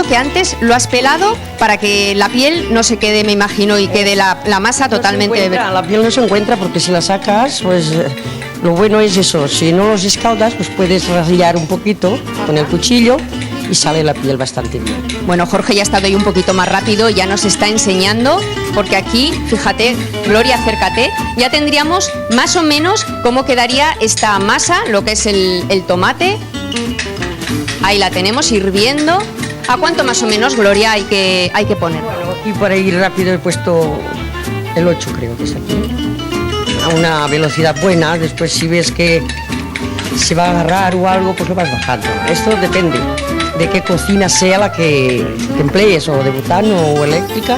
visto que antes lo has pelado para que la piel no se quede, me imagino, y quede la masa totalmente... La piel no se encuentra porque si la sacas, pues lo bueno es eso, si no los escaldas, pues puedes rayar un poquito con el cuchillo y sale la piel bastante bien. Bueno, Jorge ya ha estado ahí un poquito más rápido, ya nos está enseñando, porque aquí, fíjate, Gloria, acércate, ya tendríamos más o menos cómo quedaría esta masa, lo que es el tomate. Ahí la tenemos hirviendo. ¿A cuánto más o menos, Gloria, hay que poner? Bueno, aquí para ir rápido he puesto el 8, creo que es aquí. A una velocidad buena, después si ves que se va a agarrar o algo, pues lo vas bajando. Esto depende de qué cocina sea la que emplees, o de butano o eléctrica.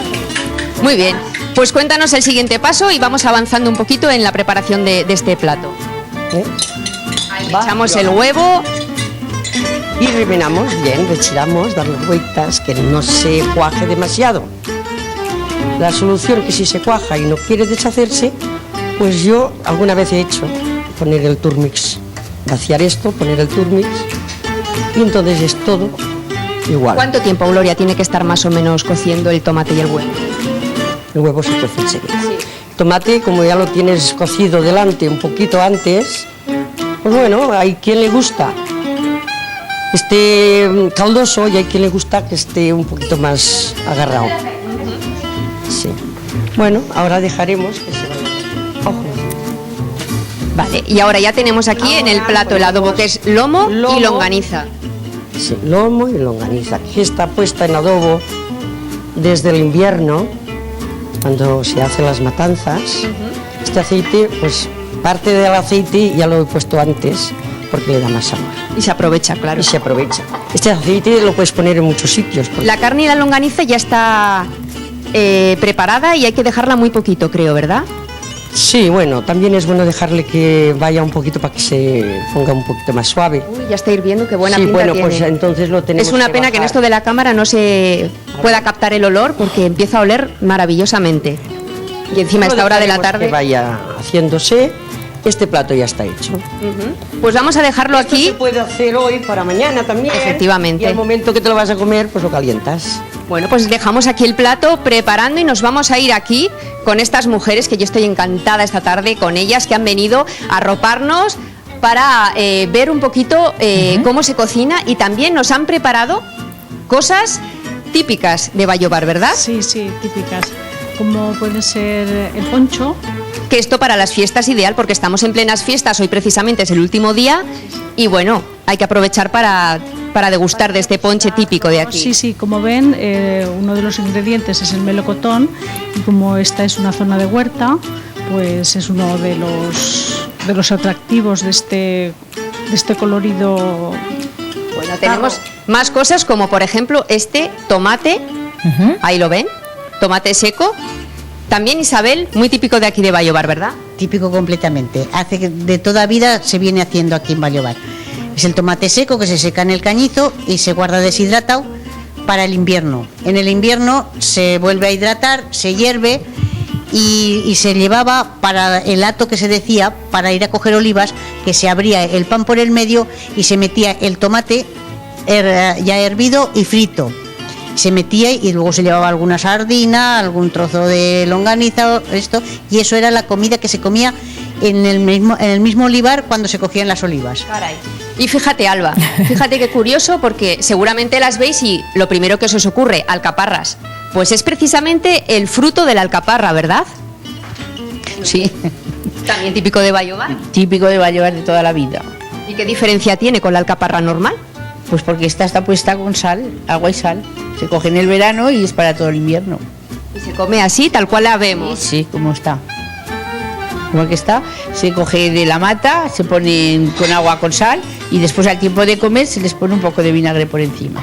Muy bien, pues cuéntanos el siguiente paso y vamos avanzando un poquito en la preparación de este plato. Ahí le echamos el huevo. Y remenamos bien, retiramos, darle vueltas, que no se cuaje demasiado. La solución que si se cuaja y no quiere deshacerse, pues yo alguna vez he hecho poner el turmix, vaciar esto, poner el turmix, y entonces es todo igual. ¿Cuánto tiempo, Gloria, tiene que estar más o menos cociendo el tomate y el huevo? El huevo se cuece enseguida. Sí. El tomate, como ya lo tienes cocido delante un poquito antes, pues bueno, hay quien le gusta esté caldoso y hay quien le gusta que esté un poquito más agarrado. Sí. Bueno, ahora dejaremos que se vaya. Ojo. Vale, y ahora ya tenemos aquí en el plato el adobo, que es lomo y longaniza. Sí, lomo y longaniza, que está puesta en adobo desde el invierno, cuando se hacen las matanzas. Este aceite, pues parte del aceite ya lo he puesto antes, porque le da más sabor. Y se aprovecha, claro. Y se aprovecha. Este aceite lo puedes poner en muchos sitios. La carne y la longaniza ya está preparada y hay que dejarla muy poquito, creo, ¿verdad? Sí, bueno, también es bueno dejarle que vaya un poquito para que se ponga un poquito más suave. Uy, ya está hirviendo, qué buena pinta bueno, tiene. pues entonces lo tenemos. Es una pena que en esto de la cámara no se pueda captar el olor, porque empieza a oler maravillosamente. Y encima a esta hora de la tarde... Que vaya haciéndose. Este plato ya está hecho. Pues vamos a dejarlo Esto aquí. Se puede hacer hoy para mañana también. Efectivamente. Y al momento que te lo vas a comer, pues lo calientas. Bueno, pues dejamos aquí el plato preparando y nos vamos a ir aquí con estas mujeres, que yo estoy encantada esta tarde con ellas, que han venido a arroparnos para ver un poquito cómo se cocina, y también nos han preparado cosas típicas de Vallobar, ¿verdad? Sí, sí, típicas. Como puede ser el poncho. Que esto para las fiestas es ideal, porque estamos en plenas fiestas, hoy precisamente es el último día, y bueno, hay que aprovechar para degustar de este ponche típico de aquí. Sí, sí, como ven, uno de los ingredientes es el melocotón, y como esta es una zona de huerta, pues es uno de los atractivos de este colorido. Bueno, tenemos más cosas, como por ejemplo este tomate, ahí lo ven, tomate seco. También, Isabel, muy típico de aquí de Vallobar, ¿verdad? Típico completamente. Hace que de toda vida se viene haciendo aquí en Vallobar. Es el tomate seco que se seca en el cañizo y se guarda deshidratado para el invierno. En el invierno se vuelve a hidratar, se hierve y se llevaba para el hato que se decía, para ir a coger olivas, que se abría el pan por el medio y se metía el tomate ya hervido y frito. Se metía y luego se llevaba alguna sardina, algún trozo de longaniza, y eso era la comida que se comía en el mismo olivar cuando se cogían las olivas. Caray. Y fíjate, Alba, fíjate qué curioso, porque seguramente las veis y lo primero que os ocurre, alcaparras. Pues es precisamente el fruto de la alcaparra, ¿verdad? Sí. También típico de Vallobar. Típico de Vallobar de toda la vida. ¿Y qué diferencia tiene con la alcaparra normal? Pues porque esta está puesta con sal, agua y sal. Se coge en el verano y es para todo el invierno. Y se come así, tal cual la vemos. Sí, como está. Como que está, se coge de la mata, se pone con agua con sal y después al tiempo de comer se les pone un poco de vinagre por encima.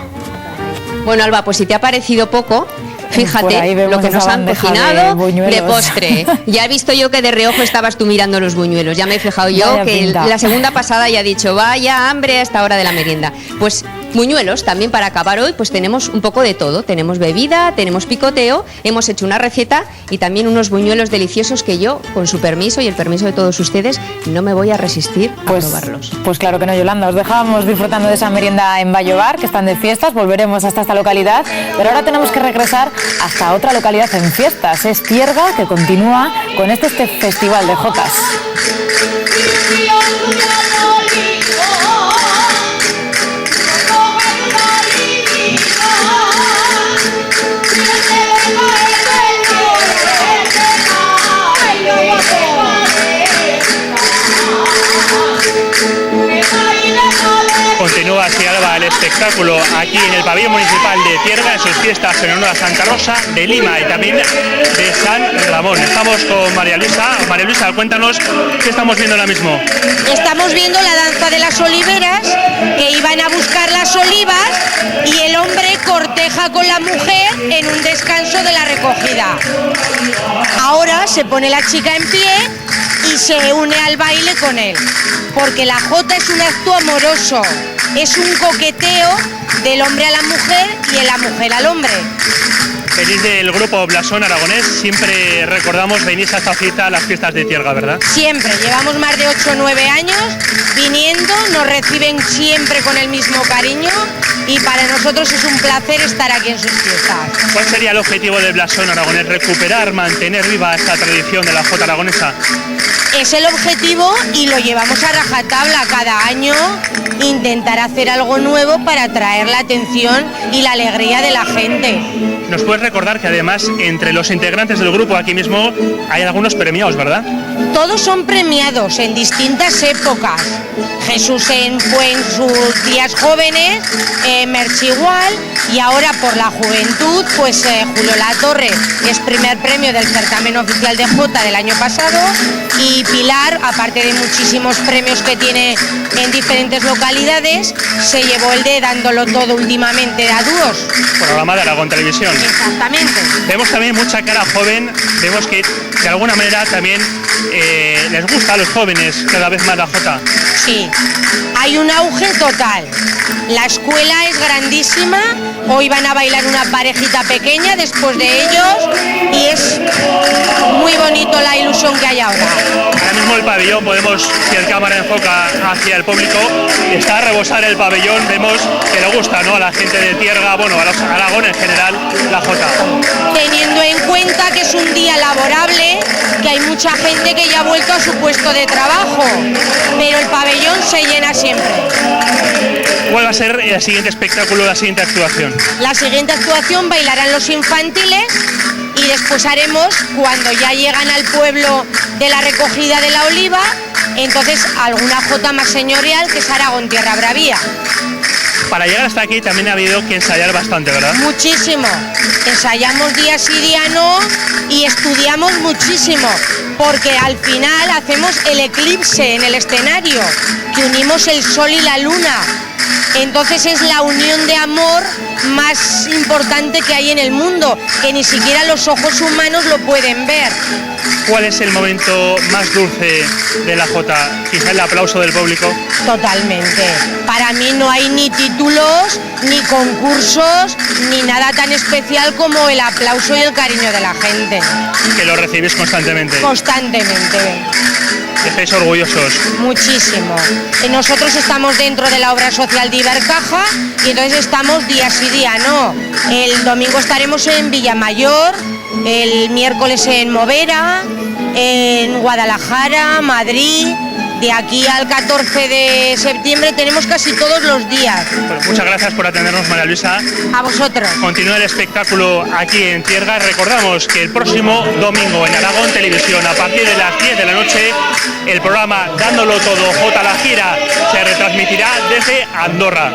Bueno, Alba, pues si te ha parecido poco, fíjate lo que nos han cocinado de postre. Ya he visto yo que de reojo estabas tú mirando los buñuelos. Ya me he fijado yo que la segunda pasada ya he dicho, vaya hambre a esta hora de la merienda. Pues Buñuelos también para acabar hoy, pues tenemos un poco de todo. Tenemos bebida, tenemos picoteo, hemos hecho una receta y también unos buñuelos deliciosos que yo, con su permiso y el permiso de todos ustedes, no me voy a resistir a probarlos. Pues claro que no, Yolanda, os dejábamos disfrutando de esa merienda en Vallobar, que están de fiestas, volveremos hasta esta localidad, pero ahora tenemos que regresar hasta otra localidad en fiestas, es Tierga, que continúa con este festival de jotas. Continúa así, Alba, el espectáculo aquí en el pabellón municipal de Tierga, en sus fiestas en honor a Santa Rosa de Lima y también de San Ramón. Estamos con María Luisa. María Luisa, cuéntanos qué estamos viendo ahora mismo. Estamos viendo la danza de las oliveras, que iban a buscar las olivas y el hombre corteja con la mujer en un descanso de la recogida. Ahora se pone la chica en pie y se une al baile con él, porque la jota es un acto amoroso, es un coqueteo del hombre a la mujer y de la mujer al hombre. Venís del grupo Blasón Aragonés, siempre recordamos, venís a esta cita a las fiestas de Tierga, ¿verdad? Siempre, llevamos más de 8 o 9 años viniendo, nos reciben siempre con el mismo cariño y para nosotros es un placer estar aquí en sus fiestas. ¿Cuál sería el objetivo de Blasón Aragonés? ¿Recuperar, mantener viva esta tradición de la jota aragonesa? Es el objetivo y lo llevamos a rajatabla cada año, intentar hacer algo nuevo para atraer la atención y la alegría de la gente. ¿Nos puedes recordar que además entre los integrantes del grupo aquí mismo hay algunos premiados, verdad? Todos son premiados en distintas épocas. Jesús fue en sus días jóvenes, Merche igual, y ahora por la juventud, pues Julio Latorre es primer premio del certamen oficial de Jota del año pasado, y Pilar, aparte de muchísimos premios que tiene en diferentes localidades, se llevó el de Dándolo Todo últimamente a dúos. Programa de Aragón Televisión. Exactamente. Vemos también mucha cara joven, vemos que de alguna manera también les gusta a los jóvenes cada vez más la jota. Sí, hay un auge total. La escuela es grandísima, hoy van a bailar una parejita pequeña después de ellos y es muy bonito la ilusión que hay ahora. Ahora mismo el pabellón, podemos, si el cámara enfoca hacia el público, está a rebosar el pabellón, vemos que le gusta, ¿no?, a la gente de Tierga, bueno, a los Aragón en general, la jota. Teniendo en cuenta que es un día laborable, que hay mucha gente que ya ha vuelto a su puesto de trabajo, pero el pabellón se llena siempre. ¿Cuál va a ser el siguiente espectáculo, la siguiente actuación? La siguiente actuación bailarán los infantiles y después haremos, cuando ya llegan al pueblo de la recogida de la oliva, entonces alguna jota más señorial, que es Aragón Tierra Bravía. Para llegar hasta aquí también ha habido que ensayar bastante, ¿verdad? Muchísimo. Ensayamos día sí, día no y estudiamos muchísimo, porque al final hacemos el eclipse en el escenario, que unimos el sol y la luna. Entonces es la unión de amor más importante que hay en el mundo, que ni siquiera los ojos humanos lo pueden ver. ¿Cuál es el momento más dulce de la jota? Quizá el aplauso del público. Totalmente. Para mí no hay ni títulos, ni concursos, ni nada tan especial como el aplauso y el cariño de la gente. Que lo recibís constantemente. Constantemente. ¿Estáis orgullosos? Muchísimo. Nosotros estamos dentro de la obra social de Ibercaja y entonces estamos día sí, día no. El domingo estaremos en Villamayor, el miércoles en Movera, en Guadalajara, Madrid. De aquí al 14 de septiembre tenemos casi todos los días. Bueno, muchas gracias por atendernos, María Luisa. A vosotros. Continúa el espectáculo aquí en Tierga. Recordamos que el próximo domingo en Aragón Televisión, a partir de las 10 de la noche, el programa Dándolo Todo, Jota la Gira, se retransmitirá desde Andorra.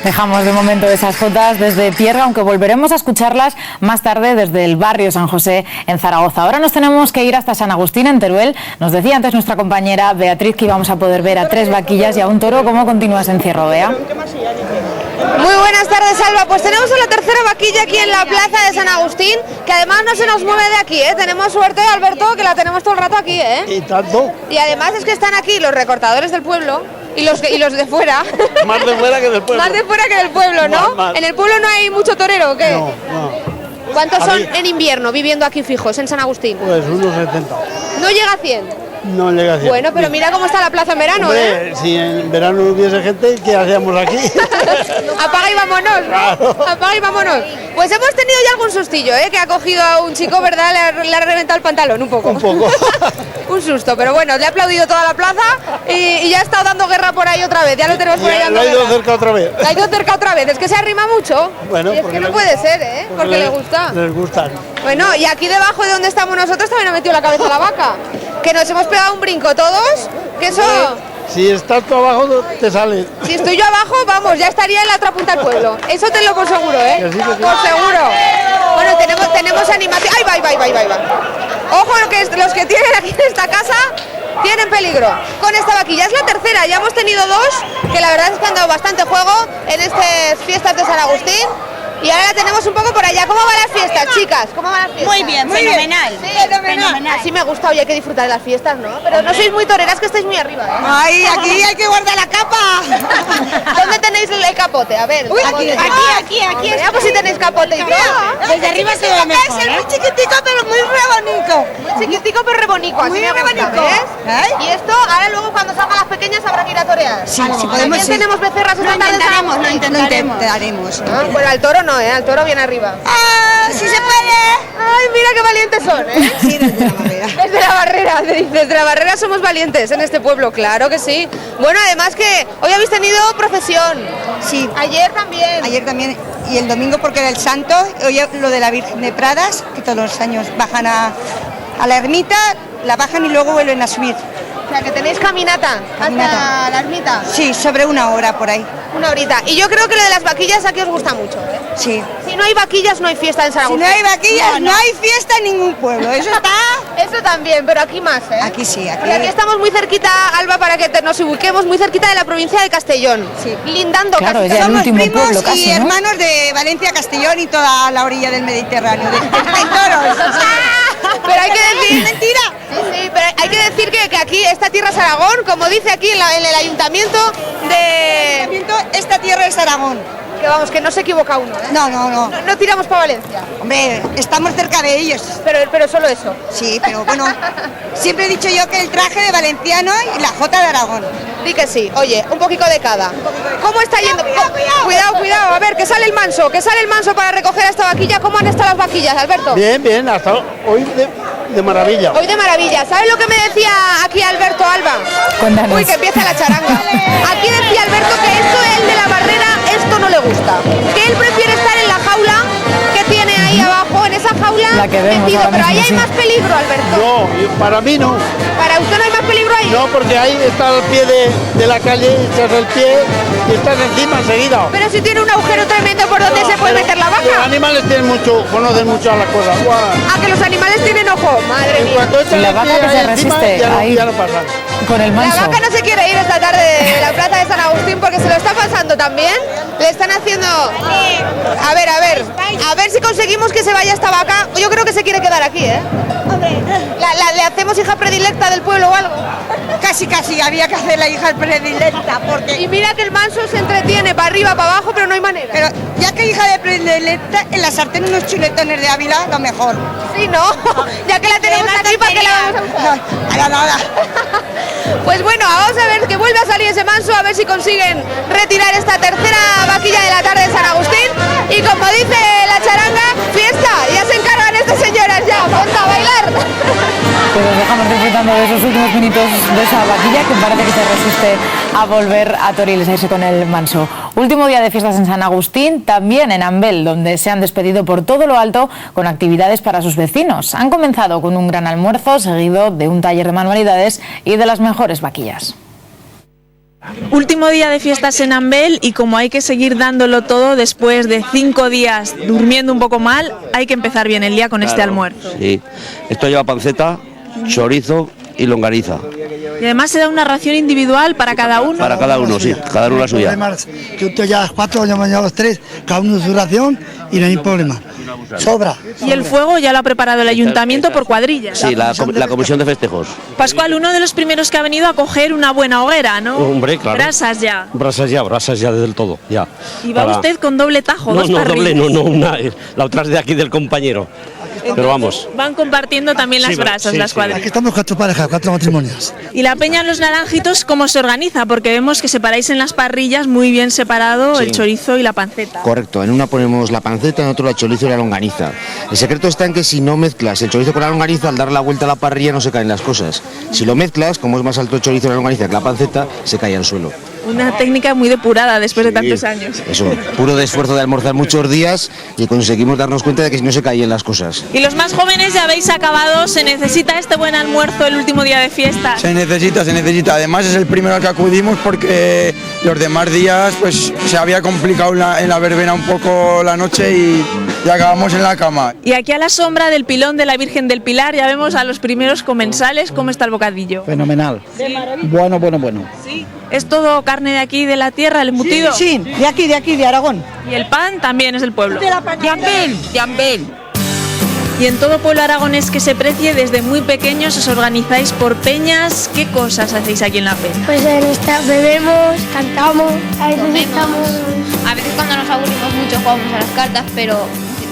Dejamos de momento esas jotas desde Tierga, aunque volveremos a escucharlas más tarde desde el barrio San José en Zaragoza. Ahora nos tenemos que ir hasta San Agustín, en Teruel. Nos decía antes nuestra compañera Beatriz que íbamos a poder ver a 3 vaquillas y a un toro. ¿Cómo continúa ese encierro, Bea? Muy buenas tardes, Alba. Pues tenemos a la tercera vaquilla aquí en la plaza de San Agustín, que además no se nos mueve de aquí, ¿eh? Tenemos suerte, Alberto, que la tenemos todo el rato aquí, ¿eh? Y tanto. Y además es que están aquí los recortadores del pueblo y los de fuera. Más de fuera que del pueblo. Más de fuera que del pueblo, ¿no? Más. ¿En el pueblo no hay mucho torero o qué? No, no. ¿Cuántos son en invierno viviendo aquí fijos en San Agustín? Pues unos 70. ¿No llega a 100? No llega a 100. Bueno, pero mira cómo está la plaza en verano, Hombre, ¿eh? si en verano no hubiese gente, ¿qué hacíamos aquí? Apaga y vámonos, ¿no? Claro. Apaga y vámonos. Pues hemos tenido ya algún sustillo, ¿eh? Que ha cogido a un chico, ¿verdad? Le ha reventado el pantalón un poco. Un poco. Un susto, pero bueno, le ha aplaudido toda la plaza y ya ha estado dando guerra por ahí otra vez. Ya lo tenemos por ahí dando Le ha ido guerra. cerca otra vez. Le ha ido cerca otra vez. Es que se arrima mucho. Bueno, y es porque que no le puede gusta. ser, ¿eh? Porque le gusta. Les gustan. Bueno, y aquí debajo de donde estamos nosotros también ha metido la cabeza la vaca. Que nos hemos pegado un brinco todos. Que eso... Si estás tú abajo, te sales. Si estoy yo abajo, vamos, ya estaría en la otra punta del pueblo. Eso te lo por seguro, ¿eh? Que sí, que sí. Por seguro. Bueno, tenemos animación. ¡Ay, va! Ojo, los que tienen aquí en esta casa tienen peligro. Con esta vaquilla es la tercera. Ya hemos tenido 2 que la verdad es que han dado bastante juego en estas fiestas de San Agustín. Y ahora la tenemos un poco por allá. ¿Cómo van las fiestas, chicas? ¿Cómo van las fiestas? Muy bien, fenomenal. Sí, fenomenal. Así me gusta, oye, hay que disfrutar de las fiestas, ¿no? Pero no sois muy toreras, que estáis muy arriba, ¿eh? Ay, aquí hay que guardar la capa. ¿Dónde tenéis el capote? A ver. Uy, capote. aquí. Mira, pues si tenéis capote y todo. Desde arriba se ve mejor, Es ¿eh? muy chiquitico, pero muy rebonico. Muy chiquitico, pero rebonico. Así Muy me gusta, rebonico. ¿ves? Y esto, ahora luego cuando salgan las pequeñas habrá que ir a torear. Sí, si podemos, También sí. tenemos becerras esta tarde. Lo intentaremos. Ah, bueno, al toro no, ¿eh? Al toro viene arriba. ¡Ah, sí se puede! Ay, mira qué valientes son, ¿eh? Sí, desde la barrera. Desde la barrera, desde la barrera somos valientes en este pueblo, claro que sí. Bueno, además que hoy habéis tenido procesión. Sí. Ayer también. Ayer también, y el domingo porque era el santo, hoy lo de la Virgen de Pradas, que todos los años bajan a la ermita, la bajan y luego vuelven a subir. O sea, que tenéis caminata hasta la ermita. Sí, sobre 1 hora por ahí. Una horita. Y yo creo que lo de las vaquillas aquí os gusta mucho, ¿eh? Sí. Si no hay vaquillas, no hay fiesta en San Si Agustín. no hay vaquillas, no hay fiesta en ningún pueblo. Eso está... Eso también, pero aquí más, ¿eh? Aquí sí, aquí. Porque aquí estamos muy cerquita, Alba, para que nos ubiquemos, muy cerquita de la provincia de Castellón. Sí. Lindando Claro, casi es ya el todos. último primos pueblo casi, y ¿no? hermanos de Valencia, Castellón y toda la orilla del Mediterráneo, de toros. Pero hay que decir... ¡Mentira! Sí, pero hay que decir que aquí, esta tierra es Aragón, como dice aquí en el ayuntamiento de... Esta tierra es Aragón. Que vamos, que no se equivoca uno, ¿eh? No. No tiramos para Valencia. Hombre, estamos cerca de ellos. Pero solo eso. Sí, pero bueno, siempre he dicho yo que el traje de valenciano y la jota de Aragón. Di que sí. Oye, un poquito de cada. ¿Cómo está yendo? Cuidado. A ver, que sale el manso para recoger a esta vaquilla. ¿Cómo han estado las vaquillas, Alberto? Bien, hasta hoy de maravilla. Hoy de maravilla. ¿Sabes lo que me decía aquí Alberto Alba? Cuéntanos. Uy, que empieza la charanga. Aquí decía Alberto que esto, el de la barrera, esto no le gusta. Que él prefiere estar en la jaula que tiene ahí abajo, en esa jaula La que vemos metido. ahora Pero ahí mismo, hay sí. más peligro, Alberto. No, para mí no. ¿Para usted no hay más peligro ahí? No, porque ahí está al pie de la calle, echas el pie y estás encima enseguida. Pero si tiene un agujero tremendo por donde se puede meter la Los vaca. animales conocen mucho a las cosas. Guau. A que los animales tienen ojo. Madre En mía. cuanto echas La el vaca pie que se ahí encima, resiste ahí. ya no pasan. Con el La manso. vaca no se quiere ir esta tarde de la plaza de San Agustín porque se lo está pasando también. Le están haciendo... A ver si conseguimos que se vaya esta vaca. Yo creo que se quiere quedar aquí, ¿eh? ¿Le hacemos hija predilecta del pueblo o algo? Casi, había que hacer la hija predilecta, porque... Y mira que el manso se entretiene para arriba, para abajo, pero no hay manera. Pero ya que hija de predilecta, en la sartén unos chuletones de Ávila, lo mejor. Sí, ¿no? Ya que la tenemos aquí, ¿para qué la vamos a usar? Nada. Pues bueno, vamos a ver que vuelve a salir ese manso, a ver si consiguen retirar esta tercera vaquilla de la tarde de San Agustín. Y como dice la charanga, fiesta, ya se encargan estas señoras ya, ponte a bailar. Pues nos dejamos disfrutando de esos últimos minutos de esa vaquilla que parece que se resiste a volver a Toriles, a irse con el manso. Último día de fiestas en San Agustín, también en Ambel, donde se han despedido por todo lo alto con actividades para sus vecinos. Han comenzado con un gran almuerzo, seguido de un taller de manualidades y de las mejores vaquillas. Último día de fiestas en Ambel y como hay que seguir dándolo todo después de 5 días durmiendo un poco mal, hay que empezar bien el día con este almuerzo. Sí, esto lleva panceta, chorizo y longaniza. Y además se da una ración individual para cada uno. Para cada uno, sí, cada uno la suya. Tú ya a las 4, yo mañana a las 3, cada uno su ración y no hay problema. Sobra. Y el fuego ya lo ha preparado el ayuntamiento por cuadrillas. Sí, la comisión de festejos. Pascual, uno de los primeros que ha venido a coger una buena hoguera, ¿no? Hombre, claro. Brasas ya. Brasas ya del todo, ya. Y va usted con doble tajo, no, dos no, parrillas. doble, no, una, la otra es de aquí del compañero. Pero vamos. Van compartiendo también las brasas, las cuadrillas. Aquí estamos 4 parejas, 4 matrimonios. Y la Peña Los Naranjitos, ¿cómo se organiza? Porque vemos que separáis en las parrillas muy bien separado el chorizo y la panceta. Correcto, en una ponemos la panceta, en otro la chorizo y la longaniza. El secreto está en que si no mezclas el chorizo con la longaniza, al dar la vuelta a la parrilla no se caen las cosas. Si lo mezclas, como es más alto el chorizo y la longaniza que la panceta, se cae al suelo. Una técnica muy depurada después de tantos años. Eso, puro de esfuerzo de almorzar muchos días y conseguimos darnos cuenta de que no se caen las cosas. Y los más jóvenes ya habéis acabado, se necesita este buen almuerzo el último día de fiesta. Se necesita. Además es el primero al que acudimos porque los demás días pues se había complicado en la verbena un poco la noche y acabamos en la cama. Y aquí a la sombra del pilón de la Virgen del Pilar ya vemos a los primeros comensales. ¿Cómo está el bocadillo? Fenomenal. ¿Sí? Bueno. Sí. ¿Es todo carne de aquí, de la tierra, el embutido? Sí, de aquí, de Aragón. ¿Y el pan también es del pueblo? De Ambel. Y en todo pueblo aragonés que se precie, desde muy pequeños os organizáis por peñas. ¿Qué cosas hacéis aquí en la peña? Pues bebemos, cantamos, a veces estamos... A veces cuando nos aburrimos mucho jugamos a las cartas, pero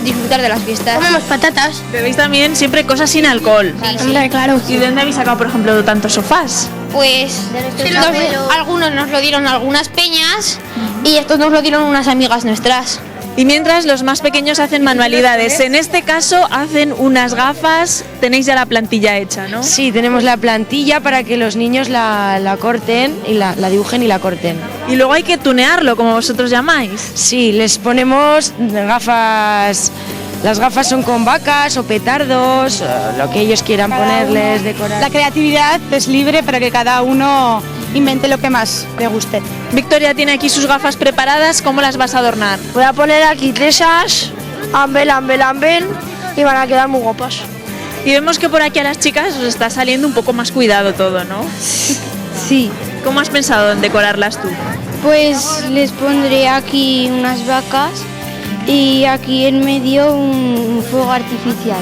disfrutar de las fiestas. Comemos patatas. Bebéis también siempre cosas sin alcohol. Sí. Hombre, claro. ¿Y de dónde habéis sacado, por ejemplo, tantos sofás? Pues algunos nos lo dieron algunas peñas y estos nos lo dieron unas amigas nuestras. Y mientras los más pequeños hacen manualidades, en este caso hacen unas gafas, tenéis ya la plantilla hecha, ¿no? Sí, tenemos la plantilla para que los niños la corten y la dibujen y la corten. Y luego hay que tunearlo, como vosotros llamáis. Sí, les ponemos gafas. Las gafas son con vacas o petardos, lo que ellos quieran ponerles, decorar. La creatividad es libre para que cada uno invente lo que más le guste. Victoria tiene aquí sus gafas preparadas, ¿cómo las vas a adornar? Voy a poner aquí 3 as, Ambel, y van a quedar muy guapas. Y vemos que por aquí a las chicas os está saliendo un poco más cuidado todo, ¿no? Sí. ¿Cómo has pensado en decorarlas tú? Pues les pondré aquí unas vacas y aquí en medio un fuego artificial.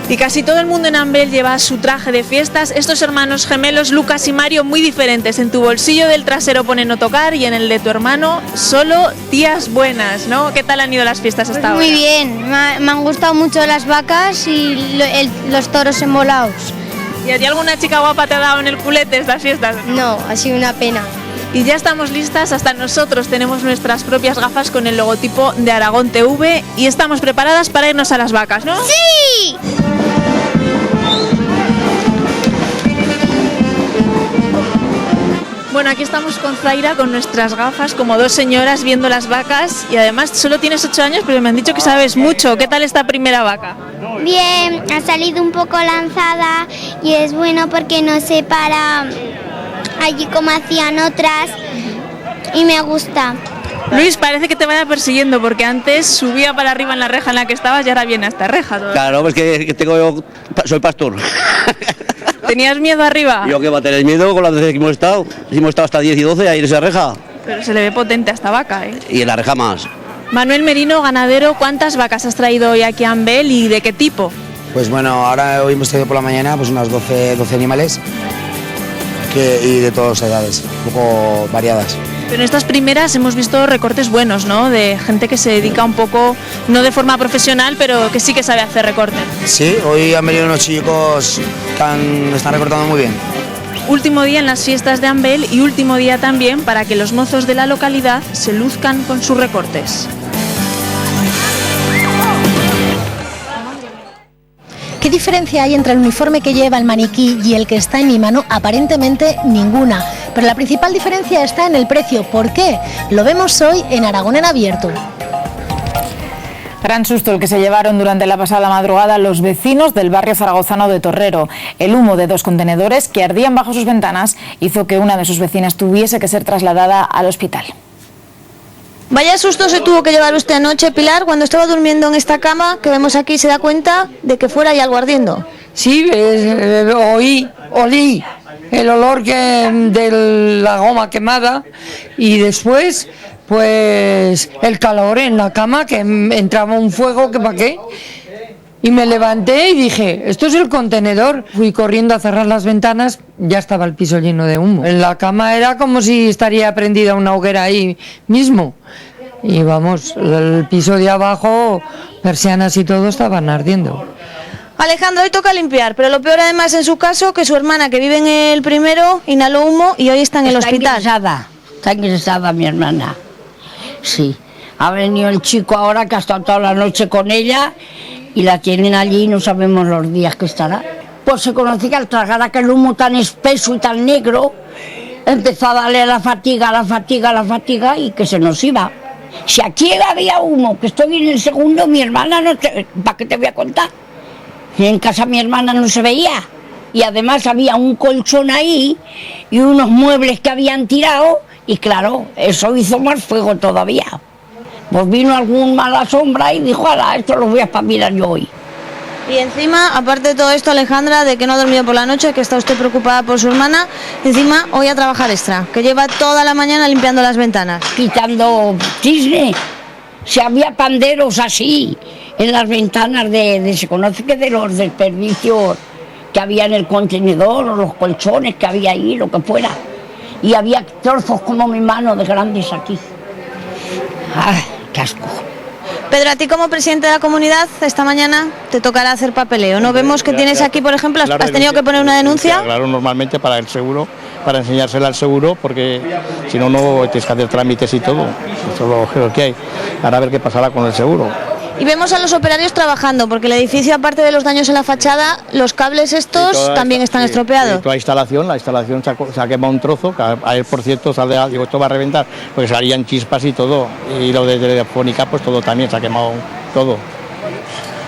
Y casi todo el mundo en Ambel lleva su traje de fiestas. Estos hermanos gemelos, Lucas y Mario, muy diferentes. En tu bolsillo del trasero pone no tocar y en el de tu hermano solo tías buenas, ¿no? ¿Qué tal han ido las fiestas hasta ahora? Muy bien, me han gustado mucho las vacas y los toros enmolados. ¿Y a ti alguna chica guapa te ha dado en el culete estas fiestas? No, ha sido una pena. Y ya estamos listas, hasta nosotros tenemos nuestras propias gafas con el logotipo de Aragón TV y estamos preparadas para irnos a las vacas, ¿no? ¡Sí! Bueno, aquí estamos con Zaira con nuestras gafas, como dos señoras viendo las vacas y además solo tienes 8 años, pero me han dicho que sabes mucho. ¿Qué tal esta primera vaca? Bien, ha salido un poco lanzada y es bueno porque no se para allí como hacían otras y me gusta. Luis, parece que te vaya persiguiendo porque antes subía para arriba en la reja en la que estabas y ahora viene a esta reja. ¿Todo? Claro, es que soy pastor. ¿Tenías miedo arriba? Yo que va a tener miedo con las veces que hemos estado hasta 10 y 12 ahí en esa reja. Pero se le ve potente a esta vaca, ¿eh? Y en la reja más. Manuel Merino, ganadero, ¿cuántas vacas has traído hoy aquí a Ambel y de qué tipo? Pues bueno, hoy hemos traído por la mañana pues unas 12 animales y de todas edades, un poco variadas. Pero en estas primeras hemos visto recortes buenos, ¿no? De gente que se dedica un poco, no de forma profesional, pero que sí que sabe hacer recortes. Sí, hoy han venido unos chicos que están recortando muy bien. Último día en las fiestas de Ambel y último día también para que los mozos de la localidad se luzcan con sus recortes. ¿Qué diferencia hay entre el uniforme que lleva el maniquí y el que está en mi mano? Aparentemente ninguna, pero la principal diferencia está en el precio. ¿Por qué? Lo vemos hoy en Aragón en Abierto. Gran susto el que se llevaron durante la pasada madrugada los vecinos del barrio zaragozano de Torrero. El humo de 2 contenedores que ardían bajo sus ventanas hizo que una de sus vecinas tuviese que ser trasladada al hospital. Vaya susto se tuvo que llevar usted anoche, Pilar, cuando estaba durmiendo en esta cama que vemos aquí, se da cuenta de que fuera hay algo ardiendo. Sí, olí el olor de la goma quemada y después pues el calor en la cama, que entraba un fuego que para qué. Y me levanté y dije, esto es el contenedor. Fui corriendo a cerrar las ventanas, ya estaba el piso lleno de humo. En la cama era como si estaría prendida una hoguera ahí mismo. Y vamos, el piso de abajo, persianas y todo estaban ardiendo. Alejandro, hoy toca limpiar, pero lo peor además en su caso, que su hermana, que vive en el primero, inhaló humo y hoy está en el hospital. Está ingresada mi hermana. Sí, ha venido el chico ahora que ha estado toda la noche con ella y la tienen allí y no sabemos los días que estará. Pues se conoce que al tragar aquel humo tan espeso y tan negro, empezó a darle la fatiga y que se nos iba. Si aquí había humo, que estoy en el segundo, mi hermana no te... ¿Para qué te voy a contar? En casa mi hermana no se veía. Y además había un colchón ahí y unos muebles que habían tirado. Y claro, eso hizo más fuego todavía. Pues vino algún mala sombra y dijo, ala, esto lo voy a espabilar yo hoy. Y encima, aparte de todo esto, Alejandra, de que no ha dormido por la noche, que está usted preocupada por su hermana, encima hoy a trabajar extra, que lleva toda la mañana limpiando las ventanas. Quitando cisne. Si había panderos así en las ventanas se conoce que de los desperdicios que había en el contenedor o los colchones que había ahí, lo que fuera. Y había trozos como mi mano de grandes aquí. ¡Ay, qué asco! Pedro, a ti como presidente de la comunidad, esta mañana te tocará hacer papeleo, ¿no? Vemos que tienes aquí, por ejemplo, has tenido que poner una denuncia. Claro, normalmente para el seguro, para enseñársela al seguro, porque si no, no tienes que hacer trámites y todo. Eso es lo que hay. Ahora a ver qué pasará con el seguro. Y vemos a los operarios trabajando, porque el edificio, aparte de los daños en la fachada, los cables estos también están estropeados. La instalación se ha quemado un trozo, que a él, por cierto, digo, esto va a reventar, porque salían chispas y todo, y lo de Telefónica, pues todo también se ha quemado todo.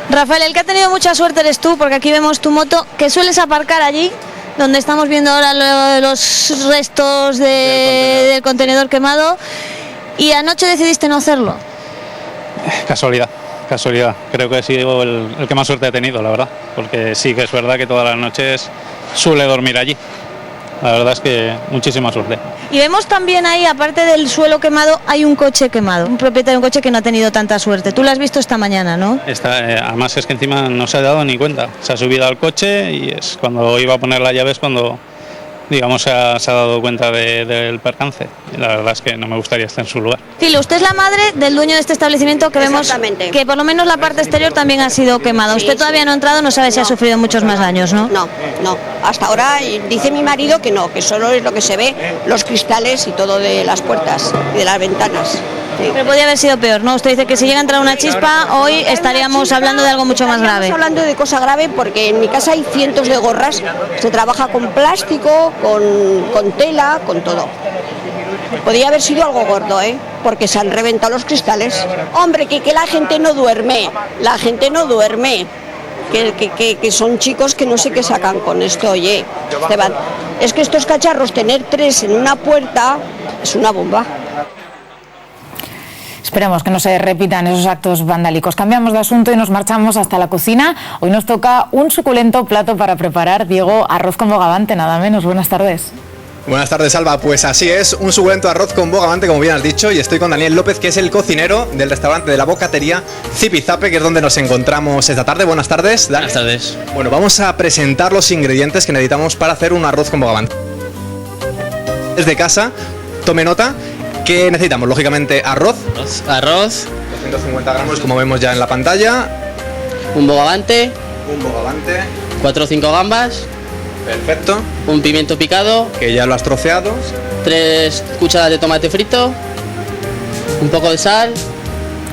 Rafael, el que ha tenido mucha suerte eres tú, porque aquí vemos tu moto, que sueles aparcar allí, donde estamos viendo ahora los restos del contenedor quemado, y anoche decidiste no hacerlo. Casualidad, creo que he sido el que más suerte he tenido, la verdad, porque sí que es verdad que todas las noches suele dormir allí. La verdad es que muchísima suerte. Y vemos también ahí, aparte del suelo quemado, hay un coche quemado, un propietario de un coche que no ha tenido tanta suerte. Tú lo has visto esta mañana, ¿no? Además es que encima no se ha dado ni cuenta, se ha subido al coche y es cuando iba a poner la llave es cuando, digamos, se ha dado cuenta del percance. Y la verdad es que no me gustaría estar en su lugar. Filo, usted es la madre del dueño de este establecimiento que vemos que por lo menos la parte exterior también ha sido quemada. Usted todavía no ha entrado, no sabe si ha sufrido muchos más daños, ¿no? No. Hasta ahora dice mi marido que no, que solo es lo que se ve, los cristales y todo de las puertas y de las ventanas. Sí. Pero podría haber sido peor, ¿no? Usted dice que si llega a entrar una chispa, hoy estaríamos hablando de algo mucho más grave. Estamos hablando de cosa grave porque en mi casa hay cientos de gorras, se trabaja con plástico, con tela, con todo. Podría haber sido algo gordo, porque se han reventado los cristales. Hombre, que la gente no duerme, que son chicos que no sé qué sacan con esto, oye, Esteban. Es que estos cacharros, tener 3 en una puerta, es una bomba. Esperemos que no se repitan esos actos vandálicos. Cambiamos de asunto y nos marchamos hasta la cocina. Hoy nos toca un suculento plato para preparar. Diego, arroz con bogavante, nada menos. Buenas tardes. Buenas tardes, Alba. Pues así es, un suculento arroz con bogavante, como bien has dicho, y estoy con Daniel López, que es el cocinero del restaurante de la bocatería Zipizape, que es donde nos encontramos esta tarde. Buenas tardes, Dani. Buenas tardes. Bueno, vamos a presentar los ingredientes que necesitamos para hacer un arroz con bogavante. Desde casa, tome nota. ¿Qué necesitamos? Lógicamente arroz. 250 gramos, como vemos ya en la pantalla. Un bogavante. 4 o 5 gambas. Perfecto. Un pimiento picado. Que ya lo has troceado. 3 cucharadas de tomate frito. Un poco de sal.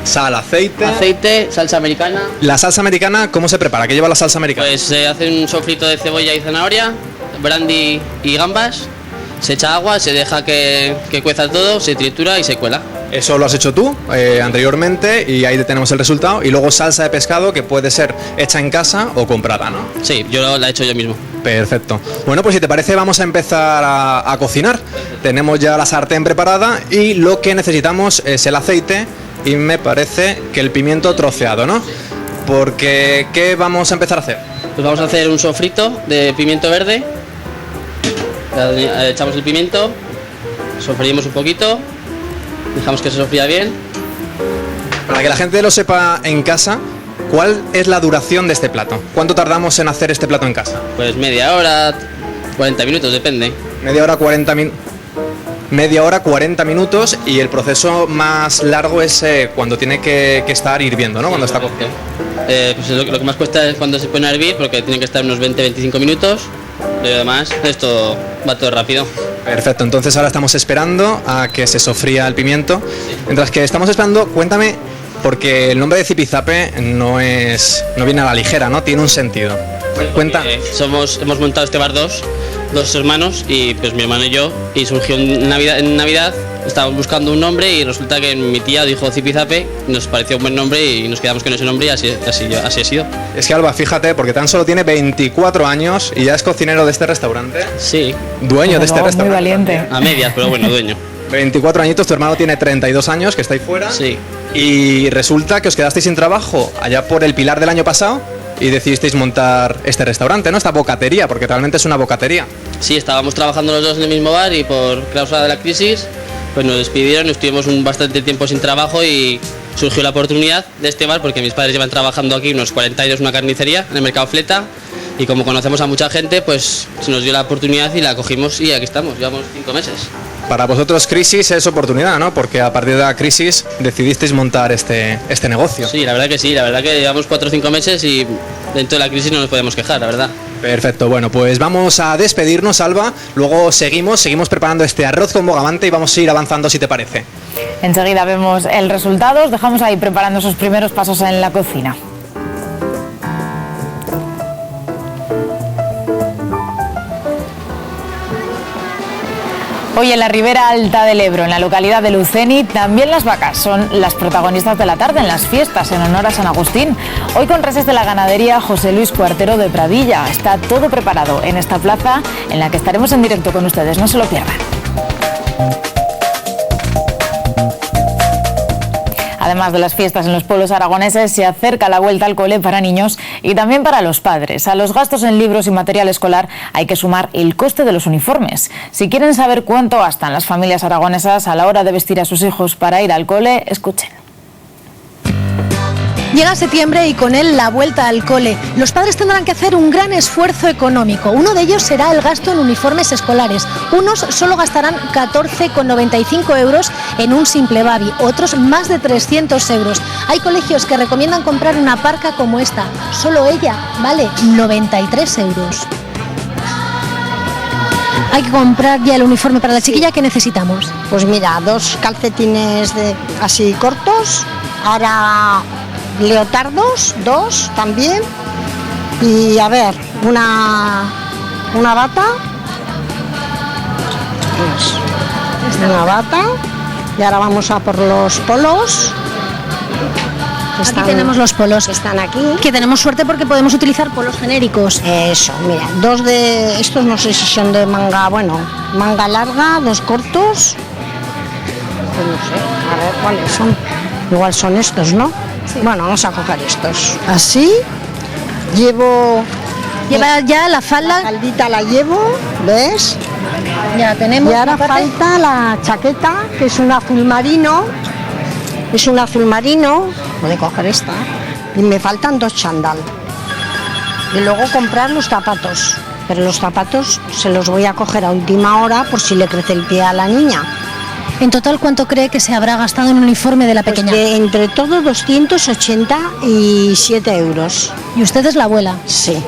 Aceite, salsa americana. ¿La salsa americana cómo se prepara? ¿Qué lleva la salsa americana? Pues se hace un sofrito de cebolla y zanahoria, brandy y gambas. Se echa agua, se deja que cueza todo, se tritura y se cuela. Eso lo has hecho tú anteriormente y ahí tenemos el resultado. Y luego salsa de pescado que puede ser hecha en casa o comprada, ¿no? Sí, yo la he hecho yo mismo. Perfecto. Bueno, pues si te parece vamos a empezar a cocinar. Tenemos ya la sartén preparada y lo que necesitamos es el aceite y me parece que el pimiento troceado, ¿no? Porque, ¿qué vamos a empezar a hacer? Pues vamos a hacer un sofrito de pimiento verde. Echamos el pimiento, sofreímos un poquito, dejamos que se sofría bien. Para que la gente lo sepa en casa, ¿cuál es la duración de este plato? ¿Cuánto tardamos en hacer este plato en casa? Pues media hora, 40 minutos, depende. Media hora, 40 minutos y el proceso más largo es cuando tiene que estar hirviendo, ¿no? Cuando está cocido. Pues lo que más cuesta es cuando se pone a hervir porque tiene que estar unos 20-25 minutos. Y además esto va todo rápido. Perfecto, entonces ahora estamos esperando a que se sofría el pimiento. Mientras que estamos esperando, cuéntame, porque el nombre de Zipizape no viene a la ligera, ¿no? Tiene un sentido. Cuenta. Hemos montado este bar dos hermanos y pues mi hermano y yo, y surgió en Navidad estábamos buscando un nombre y resulta que mi tía dijo Zipizape, nos pareció un buen nombre y nos quedamos con ese nombre y así ha sido. Es que Alba, fíjate, porque tan solo tiene 24 años y ya es cocinero de este restaurante. Sí. Dueño de este restaurante. Muy valiente. A medias, pero bueno, dueño. 24 añitos, tu hermano tiene 32 años, que está ahí fuera. Sí. Y resulta que os quedasteis sin trabajo allá por el Pilar del año pasado y decidisteis montar este restaurante, ¿no? Esta bocatería, porque realmente es una bocatería. Sí, estábamos trabajando los dos en el mismo bar y por causa de la crisis pues nos despidieron, estuvimos bastante tiempo sin trabajo y surgió la oportunidad de este bar porque mis padres llevan trabajando aquí unos 40 años en una carnicería en el mercado Fleta y como conocemos a mucha gente pues se nos dio la oportunidad y la cogimos y aquí estamos, llevamos 5 meses. Para vosotros crisis es oportunidad, ¿no? Porque a partir de la crisis decidisteis montar este negocio. Sí, la verdad que llevamos 4 o 5 meses y dentro de la crisis no nos podemos quejar, la verdad. Perfecto, bueno, pues vamos a despedirnos, Alba, luego seguimos preparando este arroz con bogavante y vamos a ir avanzando si te parece. Enseguida vemos el resultado, os dejamos ahí preparando esos primeros pasos en la cocina. Hoy en la Ribera Alta del Ebro, en la localidad de Luceni, también las vacas son las protagonistas de la tarde en las fiestas en honor a San Agustín. Hoy con reses de la ganadería José Luis Cuartero de Pradilla. Está todo preparado en esta plaza en la que estaremos en directo con ustedes, no se lo pierdan. Además de las fiestas en los pueblos aragoneses, se acerca la vuelta al cole para niños y también para los padres. A los gastos en libros y material escolar hay que sumar el coste de los uniformes. Si quieren saber cuánto gastan las familias aragonesas a la hora de vestir a sus hijos para ir al cole, escuchen. Llega septiembre y con él la vuelta al cole. Los padres tendrán que hacer un gran esfuerzo económico. Uno de ellos será el gasto en uniformes escolares. Unos solo gastarán 14,95 euros en un simple babi, otros más de 300 euros. Hay colegios que recomiendan comprar una parca como esta. Solo ella vale 93 euros. Hay que comprar ya el uniforme para la chiquilla. ¿Qué necesitamos? Pues mira, 2 calcetines así cortos, ahora leotardos, 2 también, y a ver, una bata, y ahora vamos a por los polos. Aquí tenemos los polos. Están aquí. Que tenemos suerte porque podemos utilizar polos genéricos. Eso, mira, 2 de estos, no sé si son de manga, bueno, manga larga, 2 cortos. Pues no sé, a ver cuáles son. Igual son estos, ¿no? Sí. Bueno, vamos a coger estos. Así. Lleva ya la falda. La faldita la llevo, ¿ves? Ya tenemos. Y ahora falta la chaqueta, que es un azul marino. Es un azul marino. Puedo coger esta. Y me faltan 2 chándal. Y luego comprar los zapatos. Pero los zapatos se los voy a coger a última hora por si le crece el pie a la niña. En total, ¿cuánto cree que se habrá gastado en un uniforme de la pequeña? Pues entre todo 287 euros. ¿Y usted es la abuela? Sí.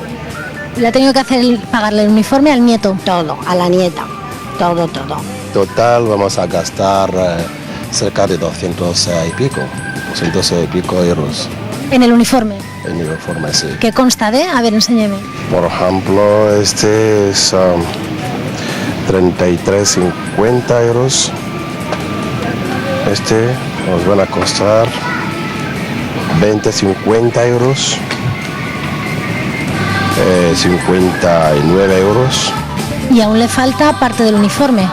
¿Le ha tenido que pagarle el uniforme al nieto? Todo, a la nieta. Todo. Total vamos a gastar cerca de 200 y pico euros. ¿En el uniforme? En el uniforme, sí. ¿Qué consta de? A ver, enséñeme. Por ejemplo, este es 33,50 euros. este nos van a costar 20-50 euros, 59 euros. Y aún le falta parte del uniforme.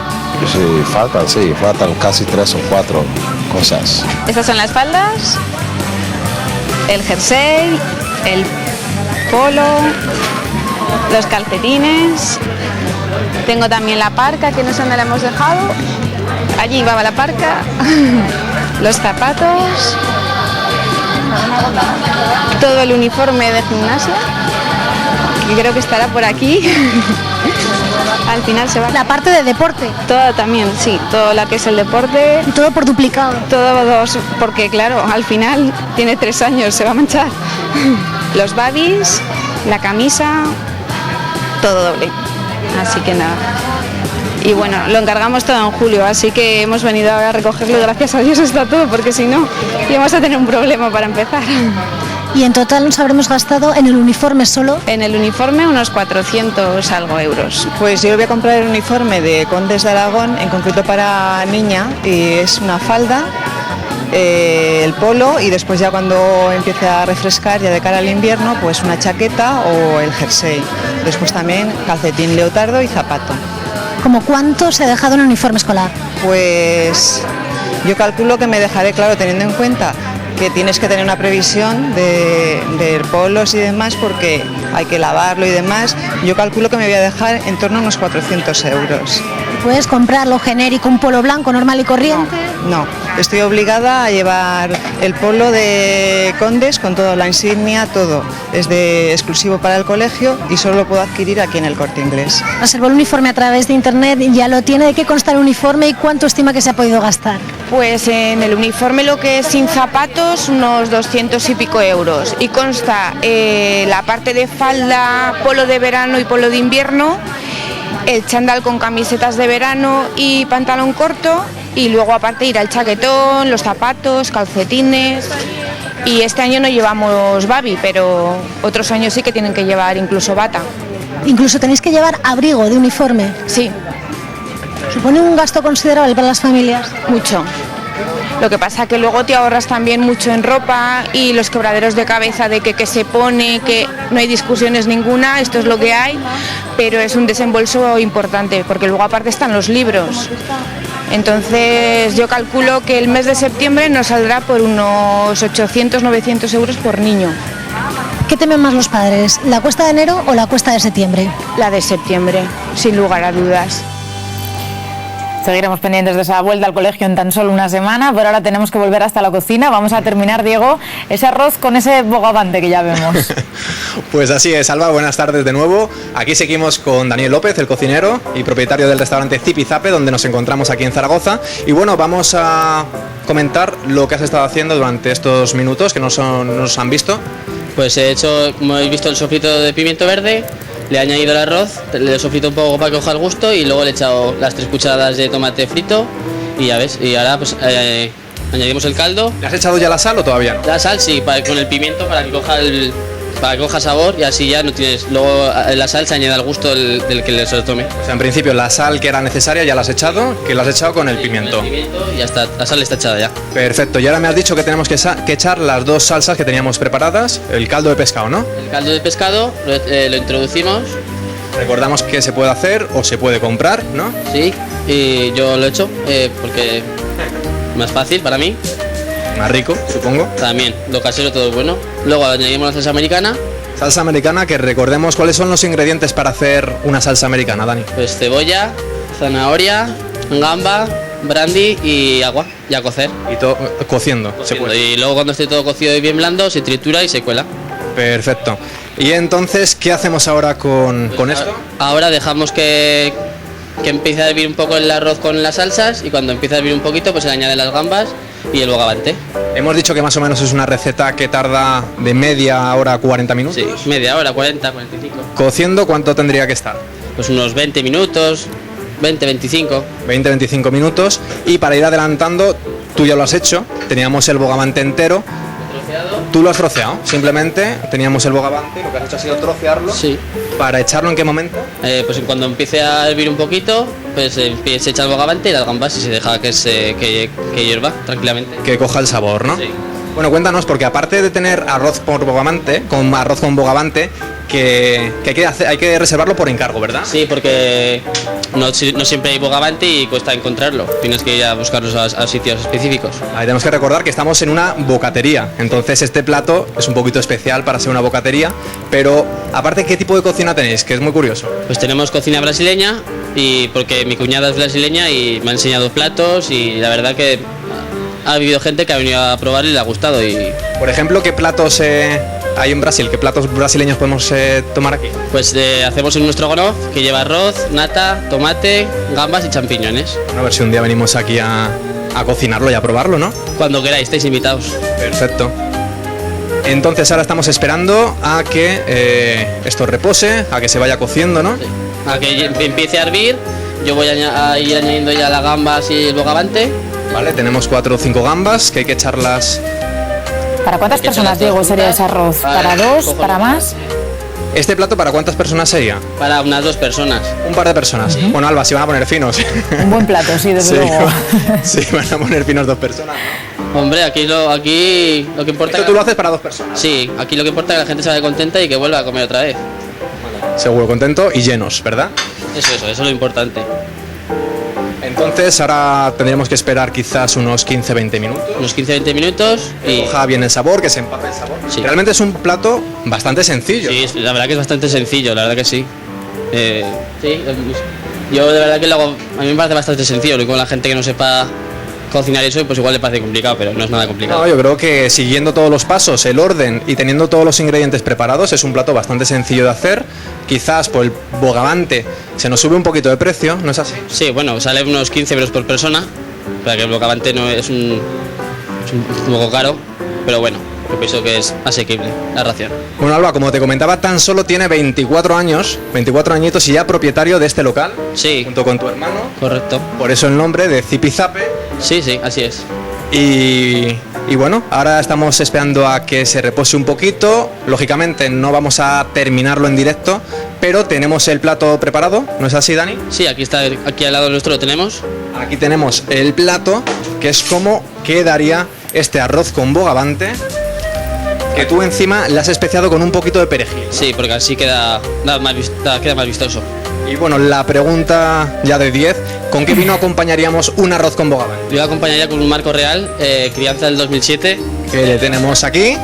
Sí, faltan casi 3 o 4 cosas. Estas son las faldas, el jersey, el polo, los calcetines. Tengo también la parca, que no sé dónde la hemos dejado. Allí va la parca. Los zapatos. Todo el uniforme de gimnasia, que creo que estará por aquí. Al final se va. La parte de deporte. Todo también, sí, todo lo que es el deporte. Y todo por duplicado. Todo, porque claro, al final tiene 3 años, se va a manchar. Los babis, la camisa, todo doble. Así que nada. Y bueno, lo encargamos todo en julio, así que hemos venido ahora a recogerlo. Gracias a Dios está todo, porque si no, íbamos a tener un problema para empezar. Y en total nos habremos gastado en el uniforme solo. En el uniforme unos 400 algo euros. Pues yo voy a comprar el uniforme de Condes de Aragón, en concreto para niña, y es una falda, el polo, y después ya cuando empiece a refrescar ya de cara al invierno, pues una chaqueta o el jersey. Después también calcetín leotardo y zapato. ¿Cómo cuánto se ha dejado en el uniforme escolar? Pues yo calculo que me dejaré, claro, teniendo en cuenta que tienes que tener una previsión de polos y demás, porque hay que lavarlo y demás. Yo calculo que me voy a dejar en torno a unos 400 euros. ¿Puedes comprarlo genérico, un polo blanco normal y corriente? No, estoy obligada a llevar el polo de Condes con toda la insignia, todo. Es exclusivo para el colegio y solo lo puedo adquirir aquí en el Corte Inglés. Reservó el uniforme a través de internet, ya lo tiene. ¿De qué consta el uniforme y cuánto estima que se ha podido gastar? Pues en el uniforme, lo que es sin zapatos, unos 200 y pico euros. Y consta la parte de falda, polo de verano y polo de invierno, el chándal con camisetas de verano y pantalón corto, y luego aparte irá el chaquetón, los zapatos, calcetines. Y este año no llevamos babi, pero otros años sí que tienen que llevar incluso bata. Incluso tenéis que llevar abrigo de uniforme. Sí. ¿Supone un gasto considerable para las familias? Mucho. Lo que pasa que luego te ahorras también mucho en ropa y los quebraderos de cabeza de que se pone, que no hay discusiones ninguna, esto es lo que hay, pero es un desembolso importante, porque luego aparte están los libros. Entonces yo calculo que el mes de septiembre nos saldrá por unos 800-900 euros por niño. ¿Qué temen más los padres, la cuesta de enero o la cuesta de septiembre? La de septiembre, sin lugar a dudas. Seguiremos pendientes de esa vuelta al colegio en tan solo una semana, pero ahora tenemos que volver hasta la cocina. Vamos a terminar, Diego, ese arroz con ese bogavante que ya vemos. Pues así es, Alba, buenas tardes de nuevo. Aquí seguimos con Daniel López, el cocinero y propietario del restaurante Zipizape, donde nos encontramos aquí en Zaragoza. Y bueno, vamos a comentar lo que has estado haciendo durante estos minutos que nos han visto. Pues he hecho, como habéis visto, el sofrito de pimiento verde. Le he añadido el arroz, le he sofrito un poco para que coja el gusto y luego le he echado las 3 cucharadas de tomate frito y ya ves, y ahora pues añadimos el caldo. ¿Le has echado ya la sal o todavía no? La sal sí, con el pimiento para que coja sabor y así ya no tienes. Luego la sal se añade al gusto del que le se lo tome. O sea, en principio la sal que era necesaria ya la has echado, que la has echado con el pimiento. Con el pimiento y ya está, la sal está echada ya. Perfecto, y ahora me has dicho que tenemos que echar las 2 salsas que teníamos preparadas, el caldo de pescado, ¿no? El caldo de pescado lo introducimos. Recordamos que se puede hacer o se puede comprar, ¿no? Sí, y yo lo he hecho porque más fácil para mí. Más rico, supongo. También, lo casero todo es bueno. Luego añadimos la salsa americana. Salsa americana, que recordemos cuáles son los ingredientes para hacer una salsa americana, Dani. Pues cebolla, zanahoria, gamba, brandy y agua, y a cocer. Y todo cociendo. Y luego cuando esté todo cocido y bien blando, se tritura y se cuela. Perfecto. Y entonces, ¿qué hacemos ahora con esto? Ahora dejamos que empiece a hervir un poco el arroz con las salsas y cuando empiece a hervir un poquito, pues se le añaden las gambas y el bogavante. Hemos dicho que más o menos es una receta que tarda de media hora a 40 minutos. Sí, media hora, 40, 45. ¿Cociendo cuánto tendría que estar? Pues unos 20 minutos, 20-25. 20-25 minutos. Y para ir adelantando, tú ya lo has hecho, teníamos el bogavante entero. Troceado. Tú lo has troceado, simplemente teníamos el bogavante, lo que has hecho ha sido trocearlo. Sí. ¿Para echarlo en qué momento? Pues cuando empiece a hervir un poquito, pues se echa el bogavante y las gambas y se deja que hierva tranquilamente. Que coja el sabor, ¿no? Sí. Bueno, cuéntanos, porque aparte de tener arroz con bogavante, que hay que reservarlo por encargo, ¿verdad? Sí, porque no siempre hay bogavante y cuesta encontrarlo. Tienes que ir a buscarlos a sitios específicos. Ahí tenemos que recordar que estamos en una bocatería, entonces este plato es un poquito especial para ser una bocatería, pero aparte, ¿qué tipo de cocina tenéis? Que es muy curioso. Pues tenemos cocina brasileña, y porque mi cuñada es brasileña y me ha enseñado platos, y la verdad que ha habido gente que ha venido a probar y le ha gustado. Y por ejemplo, ¿qué platos hay en Brasil? ¿Qué platos brasileños podemos tomar aquí? Pues hacemos un estrogonoff que lleva arroz, nata, tomate, gambas y champiñones. A ver si un día venimos aquí a cocinarlo y a probarlo, ¿no? Cuando queráis, estáis invitados. Perfecto. Entonces ahora estamos esperando a que esto repose, a que se vaya cociendo, ¿no? Sí. A que empiece a hervir. Yo voy a ir añadiendo ya las gambas y el bogavante. Vale, tenemos 4 o 5 gambas que hay que echarlas. ¿Para cuántas personas, Diego, sería ese arroz? ¿Para 2? ¿Para más? ¿Este plato para cuántas personas sería? Para unas 2 personas. Un par de personas. Bueno, Alba, si van a poner finos. Un buen plato, sí, desde luego. Sí, van a poner finos 2 personas. Hombre, aquí lo que importa... ¿Esto tú lo haces para 2 personas? Sí, aquí lo que importa es que la gente se vaya contenta y que vuelva a comer otra vez. Seguro, contento y llenos, ¿verdad? Eso es lo importante. Entonces ahora tendremos que esperar quizás unos 15-20 minutos. Unos 15-20 minutos y... Que coja bien el sabor, que se empape el sabor. Sí. Realmente es un plato bastante sencillo. Sí, la verdad que es bastante sencillo, la verdad que sí. Sí, yo de verdad que lo hago, a mí me parece bastante sencillo, y con la gente que no sepa cocinar eso, pues igual le parece complicado, pero no es nada complicado. No, yo creo que siguiendo todos los pasos, el orden y teniendo todos los ingredientes preparados, es un plato bastante sencillo de hacer. Quizás por el bogavante se nos sube un poquito de precio, ¿no es así? Sí, bueno, sale unos 15 euros por persona, para que el bogavante no es un poco caro, pero bueno, yo pienso que es asequible la ración. Bueno, Alba, como te comentaba, tan solo tiene 24 años, 24 añitos y ya propietario de este local. Sí. Junto con tu hermano. Correcto. Por eso el nombre de Zipizape. Sí, así es. Y bueno, ahora estamos esperando a que se repose un poquito. Lógicamente no vamos a terminarlo en directo, pero tenemos el plato preparado, ¿no es así, Dani? Sí, aquí al lado nuestro lo tenemos. Aquí tenemos el plato, que es como quedaría este arroz con bogavante, que tú encima le has especiado con un poquito de perejil. Sí, porque así queda más vistoso. Y bueno, la pregunta ya de 10, ¿con qué vino acompañaríamos un arroz con bogavante? Yo acompañaría con un Marco Real, crianza del 2007. Que le tenemos aquí.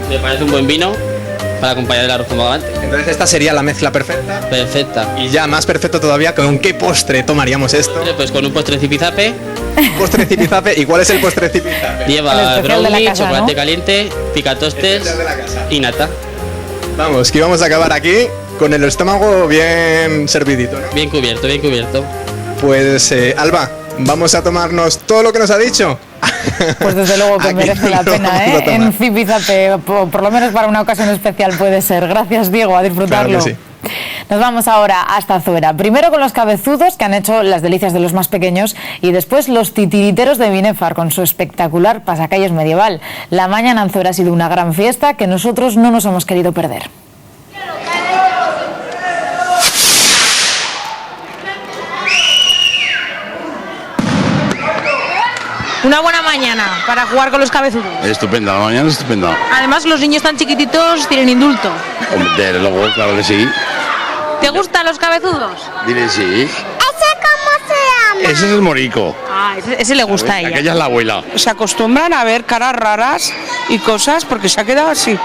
Me parece un buen vino para acompañar el arroz con bogavante. Entonces esta sería la mezcla perfecta. Perfecta. Y ya más perfecto todavía, ¿con qué postre tomaríamos esto? Pues con un postre zipizape. Postre zipizape. ¿Y cuál es el postre zipizape? Lleva brownie, chocolate caliente, picatostes y nata. Vamos, que vamos a acabar aquí con el estómago bien servidito, ¿no? Bien cubierto, bien cubierto. Pues Alba, ¿vamos a tomarnos todo lo que nos ha dicho? Pues desde luego que merece la pena, ¿eh? En Zipizape, por lo menos para una ocasión especial puede ser. Gracias, Diego, a disfrutarlo. Claro que sí. Nos vamos ahora hasta Azuera. Primero con los cabezudos, que han hecho las delicias de los más pequeños, y después los titiriteros de Binefar con su espectacular pasacalles medieval. La mañana en Azuera ha sido una gran fiesta que nosotros no nos hemos querido perder. Una buena mañana para jugar con los cabezudos. Estupenda, la mañana es estupenda. Además, los niños tan chiquititos tienen indulto. Hombre, desde luego, claro que sí. ¿Te gustan los cabezudos? Dile sí. ¿Ese cómo se llama? Ese es el morico. Ah, ese le gusta a ella. Aquella es la abuela. Se acostumbran a ver caras raras y cosas porque se ha quedado así.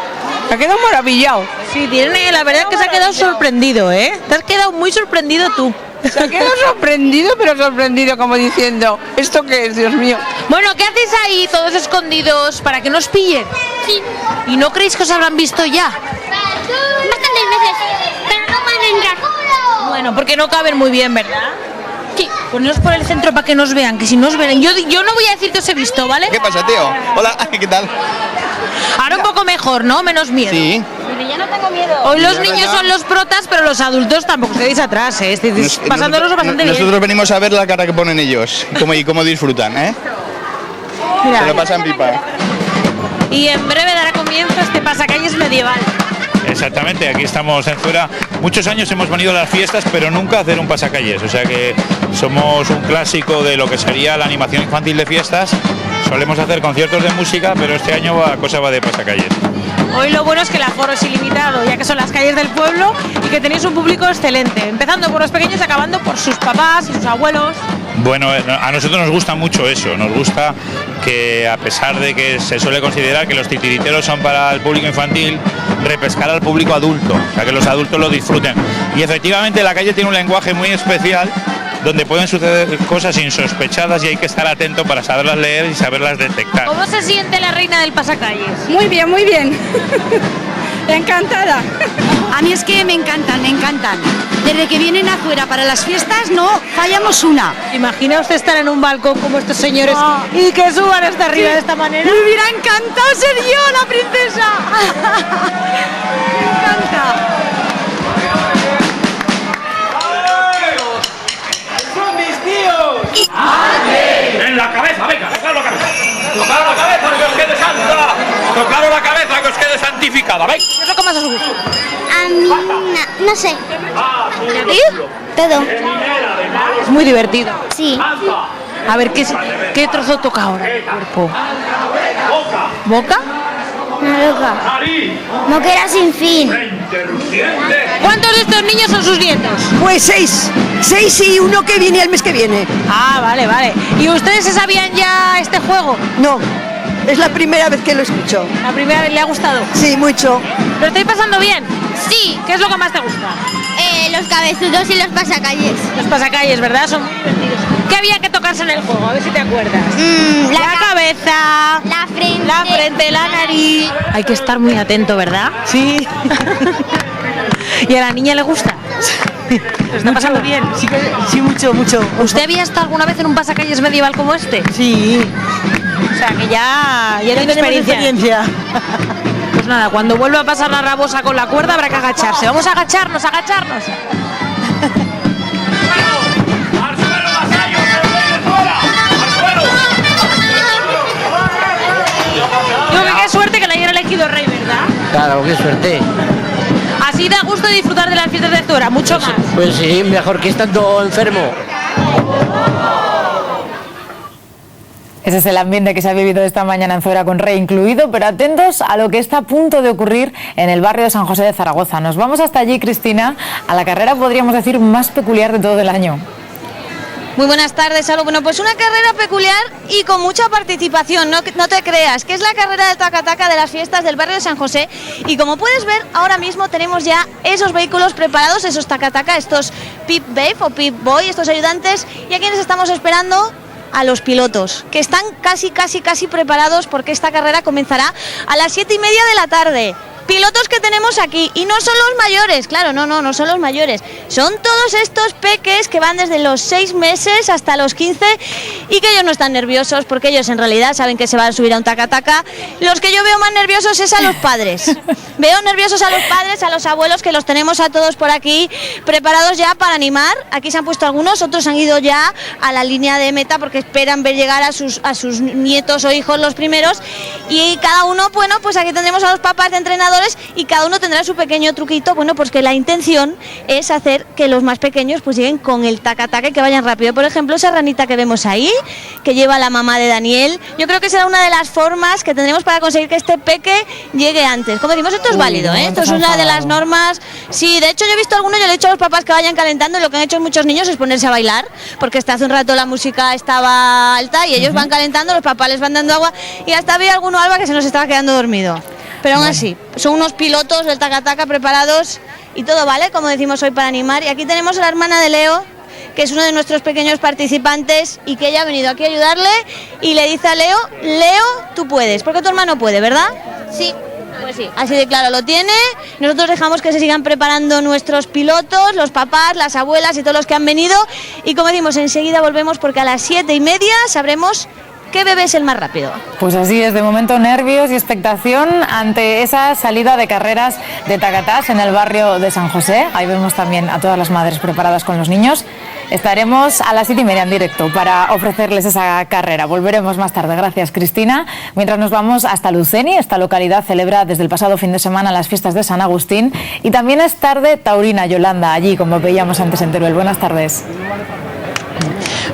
Se ha quedado maravillado. Sí, tiene, la verdad que se ha quedado sorprendido, ¿eh? Te has quedado muy sorprendido tú. Se ha quedado sorprendido, pero sorprendido, como diciendo, ¿esto qué es, Dios mío? Bueno, ¿qué hacéis ahí todos escondidos para que nos pillen? Sí. ¿Y no creéis que os habrán visto ya? Bastantes veces, pero no van a entrar. Bueno, porque no caben muy bien, ¿verdad? Sí. Poneros por el centro para que nos vean, que si nos ven, yo no voy a decir que os he visto, ¿vale? ¿Qué pasa, tío? Hola, ¿qué tal? Ahora un poco mejor, ¿no? Menos miedo. Sí. Pero ya no tengo miedo. Hoy los niños son los protas, pero los adultos tampoco quedéis atrás, ¿eh? Estáis pasándolos bastante bien. Nosotros venimos a ver la cara que ponen ellos y cómo disfrutan, ¿eh? Mira, se lo pasan pipa. Y en breve dará comienzo este pasacalles medieval. Es exactamente, aquí estamos en Zuera. Muchos años hemos venido a las fiestas, pero nunca a hacer un pasacalles, o sea que somos un clásico de lo que sería la animación infantil de fiestas. Solemos hacer conciertos de música, pero este año la cosa va de pasacalles. Hoy lo bueno es que el aforo es ilimitado, ya que son las calles del pueblo y que tenéis un público excelente, empezando por los pequeños y acabando por sus papás y sus abuelos. Bueno, a nosotros nos gusta mucho eso, nos gusta que a pesar de que se suele considerar que los titiriteros son para el público infantil, repescar al público adulto, o sea que los adultos lo disfruten. Y efectivamente la calle tiene un lenguaje muy especial, donde pueden suceder cosas insospechadas y hay que estar atento para saberlas leer y saberlas detectar. ¿Cómo se siente la reina del pasacalles? Muy bien, muy bien. Encantada. A mí es que me encantan, me encantan. Desde que vienen a Zuera para las fiestas no fallamos una. ¿Imagina usted estar en un balcón como estos señores y que suban hasta arriba de esta manera? Me hubiera encantado ser yo la princesa. Me encanta. ¡Son mis tíos! ¡En la cabeza, venga! ¡Tocad la cabeza! ¡Tocad la cabeza que os quede santa! ¡Tocad la cabeza que os quede santificada! ¡Venga! ¿Qué es lo que más os gusta? A mí no sé. ¿Y? Todo. Es muy divertido. Sí. A ver, ¿qué trozo toca ahora el cuerpo? ¿Boca? Una loca. Moquera sin fin. ¿Cuántos de estos niños son sus nietos? Pues 6. 6 y uno que viene el mes que viene. Ah, vale, vale. ¿Y ustedes se sabían ya este juego? No. Es la primera vez que lo escucho. ¿La primera vez le ha gustado? Sí, mucho. ¿Lo estáis pasando bien? Sí. ¿Qué es lo que más te gusta? Los cabezudos y los pasacalles. Los pasacalles, ¿verdad? Son muy divertidos. ¿Qué había que tocarse en el juego? A ver si te acuerdas. La cabeza, la frente, la nariz. Hay que estar muy atento, ¿verdad? Sí. ¿Y a la niña le gusta? ¿Lo está pasando bien? Sí, mucho, mucho. ¿Usted había estado alguna vez en un pasacalles medieval como este? Sí. O sea, que ya tiene experiencia. Pues nada, cuando vuelva a pasar la rabosa con la cuerda habrá que agacharse. Vamos a agacharnos. Digo que qué suerte que le hayan elegido rey, ¿verdad? Claro, qué suerte. Así da gusto disfrutar de las fiestas de Zuera, mucho más. Pues sí, mejor que estando enfermo. Ese es el ambiente que se ha vivido esta mañana en Zuera con Rey incluido, pero atentos a lo que está a punto de ocurrir en el barrio de San José de Zaragoza. Nos vamos hasta allí, Cristina, a la carrera, podríamos decir, más peculiar de todo el año. Muy buenas tardes, Salud. Bueno, pues una carrera peculiar y con mucha participación, no te creas, que es la carrera del taca-taca de las fiestas del barrio de San José. Y como puedes ver, ahora mismo tenemos ya esos vehículos preparados, esos taca-taca, estos Pip Babe o Pip Boy, estos ayudantes. ¿Y a quienes estamos esperando? A los pilotos, que están casi preparados porque esta carrera comenzará a las 7:30 de la tarde. Pilotos que tenemos aquí, y no son los mayores, claro, no son los mayores, son todos estos peques que van desde los 6 meses hasta los 15 y que ellos no están nerviosos porque ellos en realidad saben que se van a subir a un taca-taca. Los que yo veo más nerviosos es a los padres, veo nerviosos a los padres, a los abuelos, que los tenemos a todos por aquí preparados ya para animar. Aquí se han puesto algunos, otros han ido ya a la línea de meta porque esperan ver llegar a sus nietos o hijos los primeros, y cada uno, bueno, pues aquí tendremos a los papás de entrenadores y cada uno tendrá su pequeño truquito, bueno, pues que la intención es hacer que los más pequeños pues lleguen con el taca-taca y que vayan rápido. Por ejemplo, esa ranita que vemos ahí, que lleva la mamá de Daniel, yo creo que será una de las formas que tendremos para conseguir que este peque llegue antes. Como decimos, esto es válido, ¿eh? Esto es una de las normas. Sí, de hecho yo he visto algunos, yo le he dicho a los papás que vayan calentando, y lo que han hecho muchos niños es ponerse a bailar, porque hasta hace un rato la música estaba alta y ellos van calentando, los papás les van dando agua, y hasta había alguno, Alba, que se nos estaba quedando dormido. Pero aún así, son unos pilotos del taca-taca preparados y todo vale, como decimos hoy, para animar. Y aquí tenemos a la hermana de Leo, que es uno de nuestros pequeños participantes y que ella ha venido aquí a ayudarle y le dice a Leo, Leo, tú puedes, porque tu hermano puede, ¿verdad? Sí. Pues sí, así de claro lo tiene. Nosotros dejamos que se sigan preparando nuestros pilotos, los papás, las abuelas y todos los que han venido. Y como decimos, enseguida volvemos porque a las 7:30 sabremos ¿qué bebé es el más rápido? Pues así es, de momento nervios y expectación ante esa salida de carreras de Tacatás en el barrio de San José. Ahí vemos también a todas las madres preparadas con los niños. Estaremos a las 7:30 en directo para ofrecerles esa carrera. Volveremos más tarde. Gracias, Cristina. Mientras nos vamos hasta Luceni, esta localidad celebra desde el pasado fin de semana las fiestas de San Agustín y también es tarde taurina, Yolanda, allí como veíamos antes en Teruel. Buenas tardes.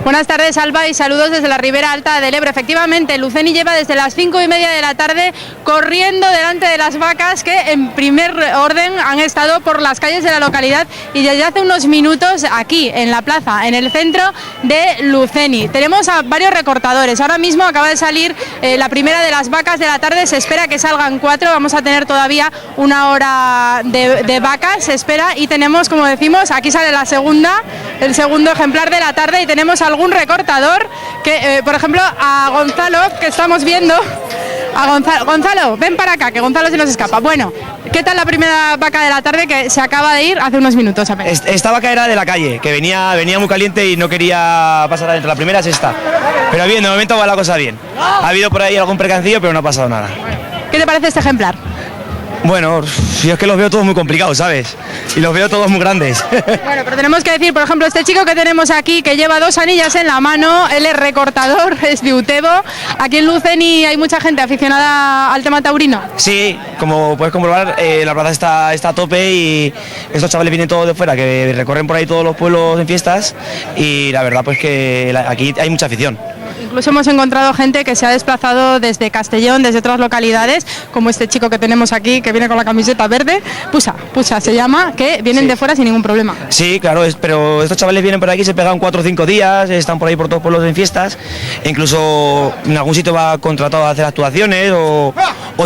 Buenas tardes, Alba, y saludos desde la Ribera Alta del Ebro. Efectivamente, Luceni lleva desde las 5:30 de la tarde corriendo delante de las vacas que en primer orden han estado por las calles de la localidad y desde hace unos minutos aquí en la plaza, en el centro de Luceni. Tenemos a varios recortadores. Ahora mismo acaba de salir la primera de las vacas de la tarde, se espera que salgan 4, vamos a tener todavía una hora de vacas, se espera, y tenemos, como decimos, aquí sale la segunda, el segundo ejemplar de la tarde, y tenemos algún recortador que, por ejemplo, a Gonzalo, que estamos viendo, Gonzalo, ven para acá, que Gonzalo se nos escapa. Bueno, ¿qué tal la primera vaca de la tarde que se acaba de ir hace unos minutos apenas? Esta vaca era de la calle, que venía muy caliente y no quería pasar adentro. La primera es esta, pero bien, de momento va la cosa bien. Ha habido por ahí algún percancillo, pero no ha pasado nada. ¿Qué te parece este ejemplar? Bueno, yo es que los veo todos muy complicados, ¿sabes? Y los veo todos muy grandes. Bueno, pero tenemos que decir, por ejemplo, este chico que tenemos aquí, que lleva 2 anillas en la mano, él es recortador, es de Utebo. Aquí en Luceni hay mucha gente aficionada al tema taurino. Sí, como puedes comprobar, la plaza está a tope y estos chavales vienen todos de fuera, que recorren por ahí todos los pueblos en fiestas, y la verdad pues que aquí hay mucha afición. Incluso hemos encontrado gente que se ha desplazado desde Castellón, desde otras localidades, como este chico que tenemos aquí, que viene con la camiseta verde, Pusa se llama, que vienen de fuera sin ningún problema. Sí, claro, pero estos chavales vienen por aquí, se pegan 4 o 5 días, están por ahí por todos pueblos en fiestas, e incluso en algún sitio va contratado a hacer actuaciones o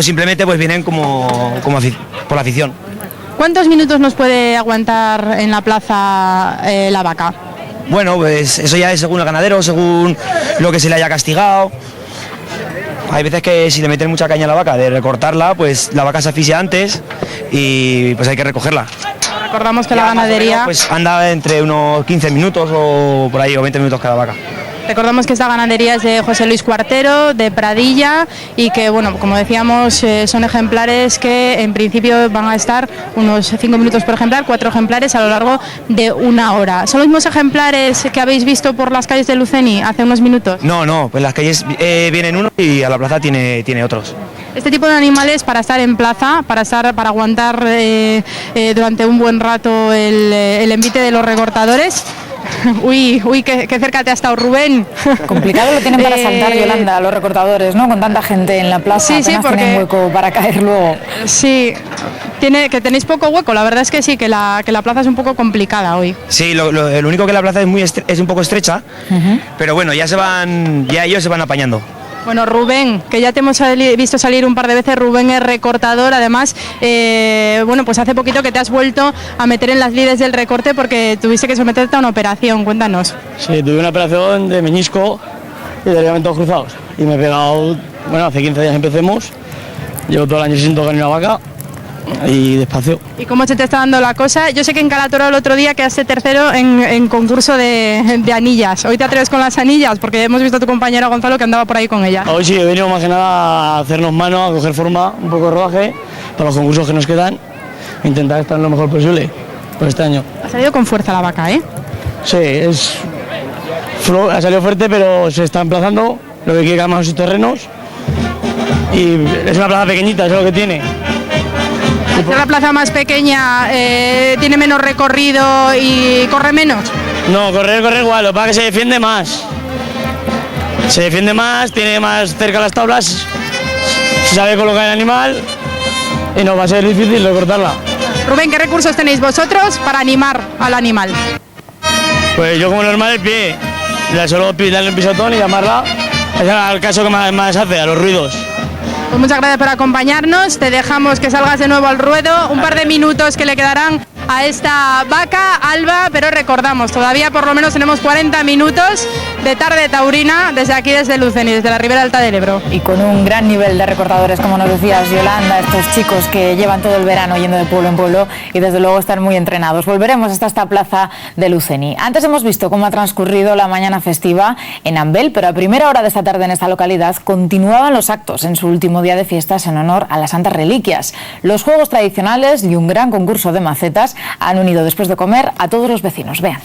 simplemente pues vienen como por la afición. ¿Cuántos minutos nos puede aguantar en la plaza la vaca? Bueno, pues eso ya es según el ganadero, según lo que se le haya castigado. Hay veces que si le meten mucha caña a la vaca de recortarla, pues la vaca se asfixia antes y pues hay que recogerla. Recordamos que la ganadería pues anda entre unos 15 minutos o por ahí, o 20 minutos cada vaca. Recordamos que esta ganadería es de José Luis Cuartero, de Pradilla, y que, bueno, como decíamos, son ejemplares que en principio van a estar unos 5 minutos por ejemplar, 4 ejemplares a lo largo de 1 hora. ¿Son los mismos ejemplares que habéis visto por las calles de Luceni hace unos minutos? No, pues las calles vienen uno y a la plaza tiene otros. Este tipo de animales, para estar en plaza, para aguantar durante un buen rato el envite de los recortadores. Uy, qué cerca te ha estado Rubén. Complicado lo tienen para saltar, Yolanda, los recortadores, ¿no? Con tanta gente en la plaza, sí, porque tienen hueco para caer luego. Sí, que tenéis poco hueco, la verdad es que sí, que la plaza es un poco complicada hoy. Sí, lo único que la plaza es un poco estrecha, pero bueno, ya ellos se van apañando. Bueno, Rubén, que ya te hemos visto salir un par de veces, Rubén es recortador, además, bueno, pues hace poquito que te has vuelto a meter en las lides del recorte porque tuviste que someterte a una operación, cuéntanos. Sí, tuve una operación de menisco y de ligamentos cruzados y me he pegado, bueno, hace 15 días empecemos, llevo todo el año sin tocar ni una vaca y despacio. ¿Y cómo se te está dando la cosa? Yo sé que en Calatoro el otro día quedaste tercero en concurso de anillas. ¿Hoy te atreves con las anillas? Porque hemos visto a tu compañero Gonzalo que andaba por ahí con ella. Hoy sí, he venido más que nada a hacernos mano, a coger forma, un poco de rodaje para los concursos que nos quedan e intentar estar lo mejor posible por este año. Ha salido con fuerza la vaca, ¿eh? Sí, ha salido fuerte, pero se está emplazando, lo que quiere calmar sus terrenos y es una plaza pequeñita, eso es lo que tiene. Al ser la plaza más pequeña, ¿tiene menos recorrido y corre menos? No, corre igual, lo que pasa es que se defiende más. Se defiende más, tiene más cerca las tablas, se sabe colocar el animal y no va a ser difícil recortarla. Rubén, ¿qué recursos tenéis vosotros para animar al animal? Pues yo como normal el pie, solo darle un pisotón y llamarla, es el caso que más hace, a los ruidos. Pues muchas gracias por acompañarnos, te dejamos que salgas de nuevo al ruedo, un par de minutos que le quedarán a esta vaca, Alba, pero recordamos, todavía por lo menos tenemos 40 minutos de tarde taurina desde aquí, desde Luceni, desde la Ribera Alta del Ebro. Y con un gran nivel de recortadores, como nos decías, Yolanda, estos chicos que llevan todo el verano yendo de pueblo en pueblo y desde luego están muy entrenados. Volveremos hasta esta plaza de Luceni. Antes hemos visto cómo ha transcurrido la mañana festiva en Ambel, pero a primera hora de esta tarde en esta localidad continuaban los actos en su último día de fiestas en honor a las Santas Reliquias. Los juegos tradicionales y un gran concurso de macetas han unido después de comer a todos los vecinos. Vean.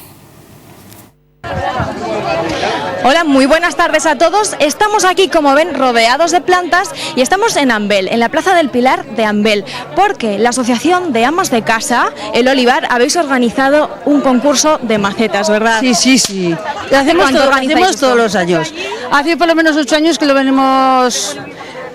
Hola, muy buenas tardes a todos. Estamos aquí, como ven, rodeados de plantas y estamos en Ambel, en la Plaza del Pilar de Ambel, porque la Asociación de Amas de Casa, El Olivar, habéis organizado un concurso de macetas, ¿verdad? Sí. Lo hacemos todos los años. Hace por lo menos 8 años que lo venimos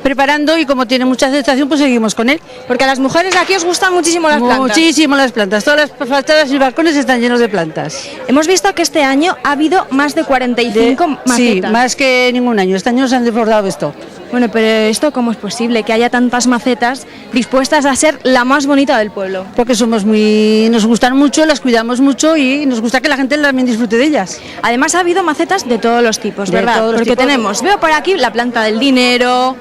preparando y como tiene mucha aceptación, pues seguimos con él. Porque a las mujeres de aquí os gustan muchísimo las plantas. Muchísimo las plantas, todas las fachadas y balcones están llenos de plantas. Hemos visto que este año ha habido más de 45 macetas. Sí, más que ningún año, este año se han desbordado esto. Bueno, pero ¿esto cómo es posible que haya tantas macetas dispuestas a ser la más bonita del pueblo? Porque nos gustan mucho, las cuidamos mucho y nos gusta que la gente también disfrute de ellas. Además ha habido macetas de todos los tipos, ¿verdad? Porque tenemos, veo por aquí la planta del dinero,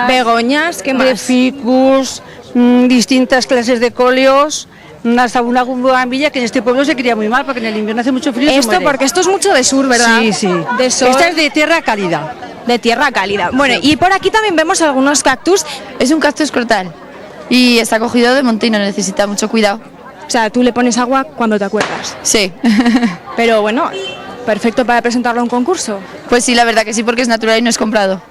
begoñas, ¿qué más? De ficus, distintas clases de colios, hasta una gambilla que en este pueblo se cría muy mal porque en el invierno hace mucho frío. Porque esto es mucho de sur, ¿verdad? Sí. De sol. Esta es de tierra cálida. De tierra cálida. Bueno, y por aquí también vemos algunos cactus. Es un cactus crotal y está cogido de monte y no necesita mucho cuidado. O sea, tú le pones agua cuando te acuerdas. Sí. Pero bueno, perfecto para presentarlo a un concurso. Pues sí, la verdad que sí, porque es natural y no es comprado.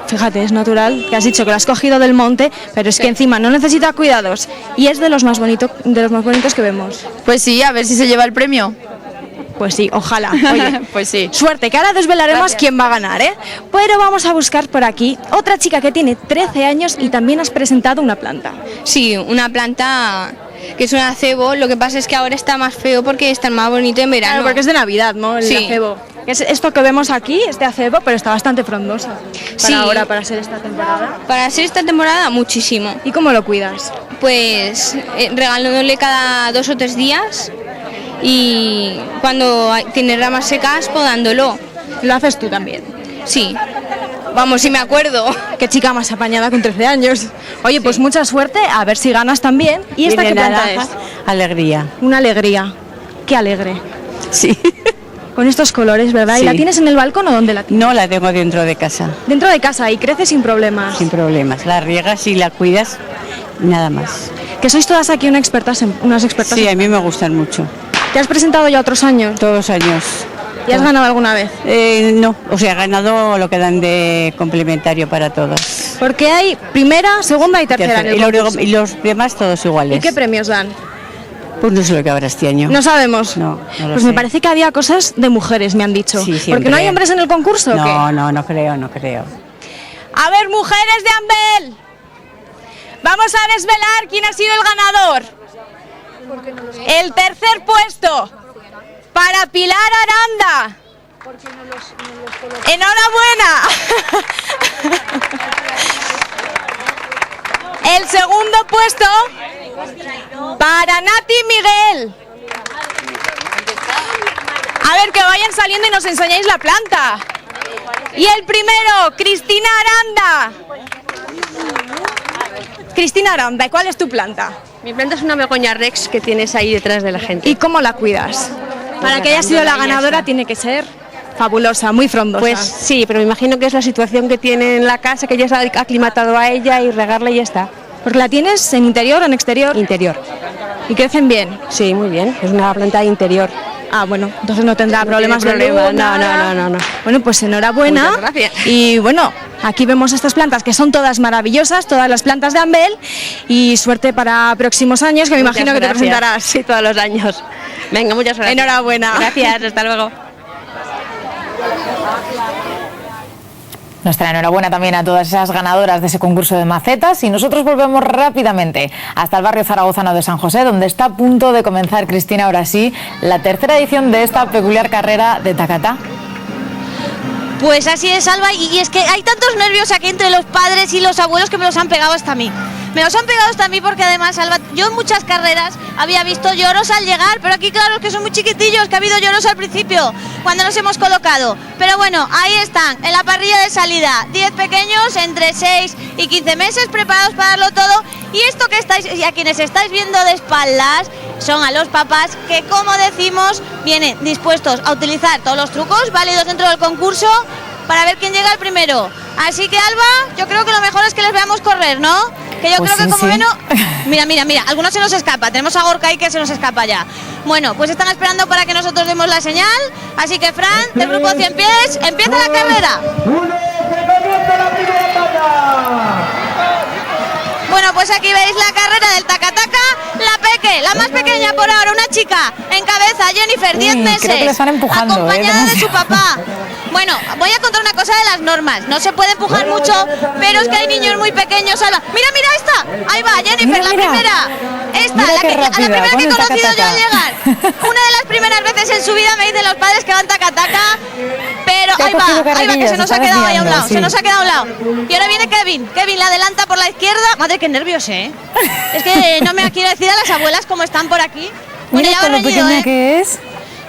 Fíjate, es natural, que has dicho que lo has cogido del monte, pero es que encima no necesita cuidados y es de los más bonitos que vemos. Pues sí, a ver si se lleva el premio. Pues sí, ojalá. Oye, pues sí. Suerte, que ahora desvelaremos quién va a ganar, ¿eh? Pero vamos a buscar por aquí otra chica que tiene 13 años y también has presentado una planta. Sí, una planta que es un acebo, lo que pasa es que ahora está más feo porque está más bonito en verano. Claro, porque es de Navidad, ¿no? El acebo. Es esto que vemos aquí, este acebo, pero está bastante frondoso. Para ser esta temporada. Para ser esta temporada, muchísimo. ¿Y cómo lo cuidas? Pues regalándole cada 2 o 3 días. Y cuando tiene ramas secas, podándolo. ¿Lo haces tú también? Sí. Vamos, si me acuerdo. Qué chica más apañada con 13 años. Oye, pues mucha suerte, a ver si ganas también. ¿Y esta qué planta es? Alegría. Una alegría. Qué alegre. Sí. Con estos colores, ¿verdad? Sí. ¿Y la tienes en el balcón o dónde la tienes? No, la tengo dentro de casa. Dentro de casa y crece sin problemas. Sin problemas. La riegas y la cuidas, nada más. Que sois todas aquí unas expertas. Sí, a mí me gustan mucho. ¿Te has presentado ya otros años? Todos los años. ¿Y has ganado alguna vez? No, o sea, he ganado lo que dan de complementario para todos. Porque hay primera, segunda y tercera. Y los demás todos iguales. ¿Y qué premios dan? Pues no sé lo que habrá este año. ¿No sabemos? No lo Pues sé. me parece que había cosas de mujeres, me han dicho. Sí, siempre. ¿Porque no hay hombres en el concurso o qué? No creo. A ver, mujeres de Ambel, vamos a desvelar quién ha sido el ganador. El tercer puesto para Pilar Aranda. ¡Enhorabuena! El segundo puesto para Nati Miguel. A ver, que vayan saliendo y nos enseñáis la planta. Y el primero, Cristina Aranda. Cristina Aranda, ¿cuál es tu planta? Mi planta es una begoña rex que tienes ahí detrás de la gente. ¿Y cómo la cuidas? Para que haya sido la ganadora tiene que ser fabulosa, muy frondosa. Pues sí, pero me imagino que es la situación que tiene en la casa, que ya se ha aclimatado a ella y regarla y ya está. ¿Porque la tienes en interior o en exterior? Interior. ¿Y crecen bien? Sí, muy bien. Es una planta interior. Ah, bueno, entonces no tendrá problemas de luz, no. Bueno, pues enhorabuena. Muchas gracias. Y bueno, aquí vemos estas plantas que son todas maravillosas, todas las plantas de Ambel, y suerte para próximos años, que me imagino que te presentarás. Sí, todos los años. Venga, muchas gracias. Enhorabuena. Gracias, hasta luego. Nuestra enhorabuena también a todas esas ganadoras de ese concurso de macetas y nosotros volvemos rápidamente hasta el barrio zaragozano de San José, donde está a punto de comenzar, Cristina, ahora sí, la tercera edición de esta peculiar carrera de tacatá. Pues así es, Alba, y es que hay tantos nervios aquí entre los padres y los abuelos que me los han pegado hasta a mí. Me los han pegado hasta a mí porque además, Alba, yo en muchas carreras había visto lloros al llegar, pero aquí claro que son muy chiquitillos, que ha habido lloros al principio, cuando nos hemos colocado. Pero bueno, ahí están, en la parrilla de salida, 10 pequeños entre 6 y 15 meses preparados para darlo todo. Y esto que estáis, y a quienes estáis viendo de espaldas, son a los papás que, como decimos, vienen dispuestos a utilizar todos los trucos válidos dentro del concurso para ver quién llega el primero. Así que, Alba, yo creo que lo mejor es que les veamos correr, ¿no? Que yo creo que como ven... Mira, algunos se nos escapa. Tenemos a Gorka ahí que se nos escapa ya. Bueno, pues están esperando para que nosotros demos la señal. Así que, Fran, del grupo 100 pies, empieza la carrera. Bueno, pues aquí veis la carrera del tacataca, la más pequeña por ahora, una chica, en cabeza, Jennifer, 10 meses, creo que le están empujando, acompañada de su papá. Bueno, voy a contar una cosa de las normas, no se puede empujar mucho, pero es que hay niños muy pequeños, Alba. Mira, esta, ahí va, Jennifer, la primera, esta, a la primera que he conocido yo al llegar. Una de las primeras veces en su vida me dicen los padres que van tacataca, pero ahí va, que se nos ha quedado ahí a un lado, se nos ha quedado a un lado. Y ahora viene Kevin la adelanta por la izquierda. Madre, qué nervios, es que no me quiero decir a las abuelas cómo están por aquí. Bueno, mira ya lo pequeña que es.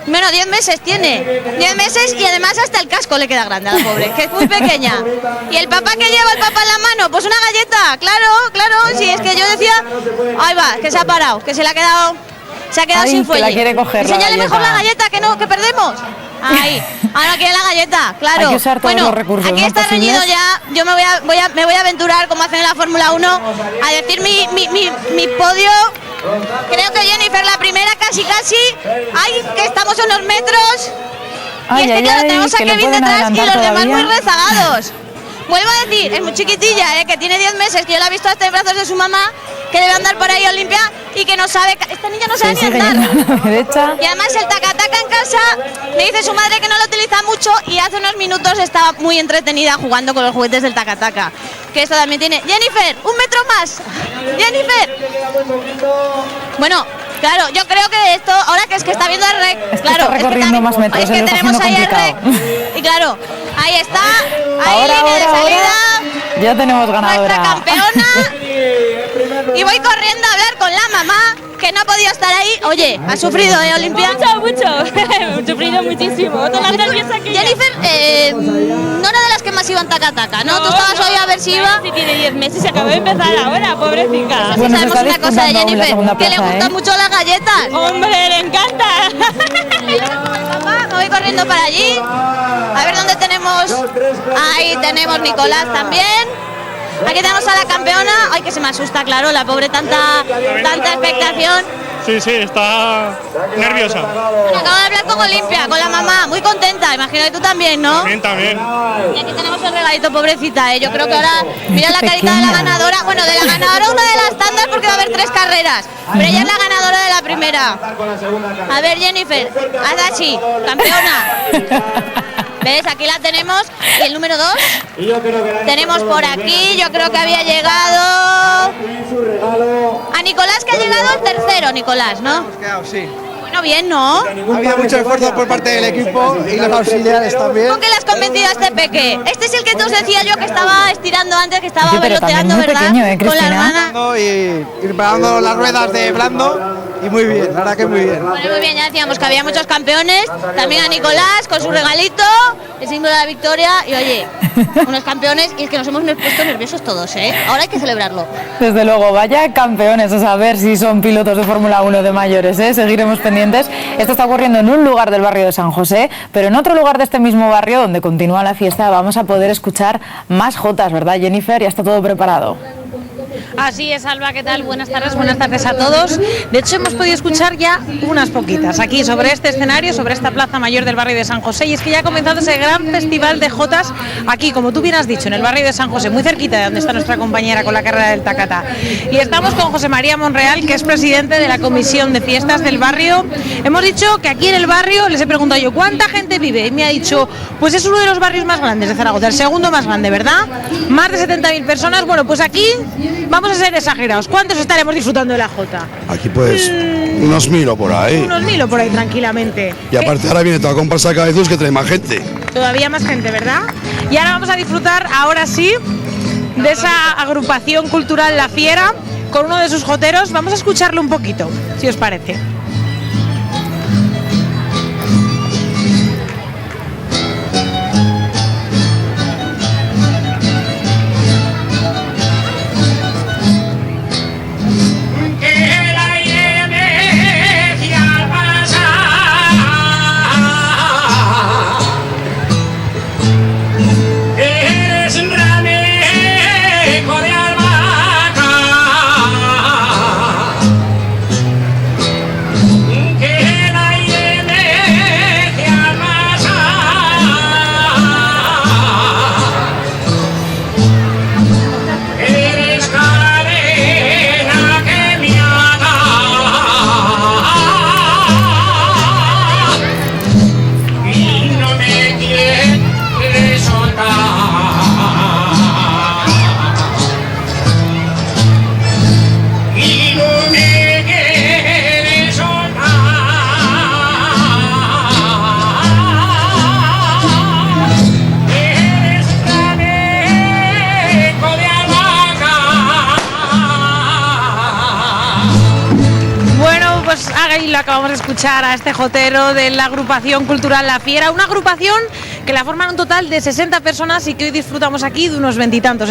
Bueno, 10 meses tiene, 10 meses y además hasta el casco le queda grande a la pobre, que es muy pequeña. Y el papá que lleva el papá en la mano, pues una galleta, claro, si es que yo decía, ahí va, que se ha parado, que se le ha quedado, sin fuelle. Que la quiere coger. Enséñale mejor la galleta, que perdemos. Ahí, ahora quiere la galleta, claro. Hay que usar todos los recursos, aquí está reñido ya. Yo me voy a aventurar, como hacen en la Fórmula 1, a decir mi podio. Creo que Jennifer la primera, casi. Ay, que estamos a unos metros. Y es que claro, tenemos a Kevin detrás y los demás muy rezagados. Vuelvo a decir, es muy chiquitilla, que tiene 10 meses, que yo la he visto hasta en brazos de su mamá, que debe andar por ahí Olimpia y que no sabe, esta niña no sabe ni andar. Y además el tacataca en casa, me dice su madre que no lo utiliza mucho y hace unos minutos estaba muy entretenida jugando con los juguetes del tacataca. Que esto también tiene. Jennifer, un metro más. Jennifer. Bueno, claro, yo creo que esto, ahora que está viendo el rec, claro, está recorriendo más metros, es que tenemos ahí el rec. Y claro, ahí está, ahí línea de salida. Ya tenemos ganadora. Nuestra campeona. Y voy corriendo a hablar con la mamá, que no ha podido estar ahí. Oye, ¿has sufrido, Olimpia? Mucho. He sufrido muchísimo. Jennifer, no era de las que más iban tacataca, ¿no? Tú estabas hoy a ver si iba. Si tiene 10 meses y acaba de empezar ahora, pobrecita. Bueno, sabemos una cosa de Jennifer, que le gustan mucho las galletas. ¡Hombre, le encanta! Mamá, me voy corriendo para allí. A ver dónde tenemos. Ahí tenemos Nicolás también. Aquí tenemos a la campeona. Ay, que se me asusta, claro, la pobre, tanta expectación. Sí, está nerviosa. Bueno, acabo de hablar con Olimpia, con la mamá, muy contenta, imagino que tú también, ¿no? También. Y aquí tenemos el regalito, pobrecita, yo creo que ahora, mira la carita de la ganadora, bueno, de la ganadora una de las tandas porque va a haber 3 carreras, pero ella es la ganadora de la primera. A ver, Jennifer, haz así, campeona. ¿Ves? Aquí la tenemos. Y el número 2 tenemos por aquí, yo creo que había llegado a Nicolás, que ha llegado el tercero, Nicolás, ¿no? Sí. Bueno, bien, ¿no? Ha habido mucho esfuerzo por parte del equipo y los auxiliares también. ¿Con qué le has convencido a este peque? Este es el que te os decía yo que estaba estirando antes, que estaba veloteando, ¿verdad? Pequeño, con la hermana. Y preparando las ruedas de blando. Y muy bien, la verdad que muy bien. Bueno, muy bien, ya decíamos que había muchos campeones. También a Nicolás con su regalito, el símbolo de la victoria. Y oye, unos campeones, y es que nos hemos puesto nerviosos todos, Ahora hay que celebrarlo. Desde luego, vaya campeones, a saber si son pilotos de Fórmula 1 de mayores, Seguiremos pendientes. Esto está ocurriendo en un lugar del barrio de San José, pero en otro lugar de este mismo barrio, donde continúa la fiesta, vamos a poder escuchar más jotas, ¿verdad, Jennifer? Ya está todo preparado. Así es, Alba, ¿qué tal? Buenas tardes a todos. De hecho, hemos podido escuchar ya unas poquitas aquí sobre este escenario, sobre esta plaza mayor del barrio de San José, y es que ya ha comenzado ese gran festival de jotas aquí, como tú bien has dicho, en el barrio de San José, muy cerquita de donde está nuestra compañera con la carrera del Tacata. Y estamos con José María Monreal, que es presidente de la Comisión de Fiestas del barrio. Hemos dicho que aquí en el barrio, les he preguntado yo, ¿cuánta gente vive? Y me ha dicho, pues es uno de los barrios más grandes de Zaragoza, el segundo más grande, ¿verdad? Más de 70.000 personas. Bueno, pues aquí vamos a ser exagerados. ¿Cuántos estaremos disfrutando de la Jota? Aquí pues unos 1000 o por ahí. Unos 1000 o por ahí tranquilamente. Y aparte ahora viene toda comparsa de cabezos que trae más gente. Todavía más gente, ¿verdad? Y ahora vamos a disfrutar, ahora sí, de esa agrupación cultural La Fiera, con uno de sus joteros. Vamos a escucharlo un poquito, si os parece. Ahí lo acabamos de escuchar a este jotero de la agrupación cultural La Fiera, una agrupación que la forman un total de 60 personas y que hoy disfrutamos aquí de unos 20 y tantos.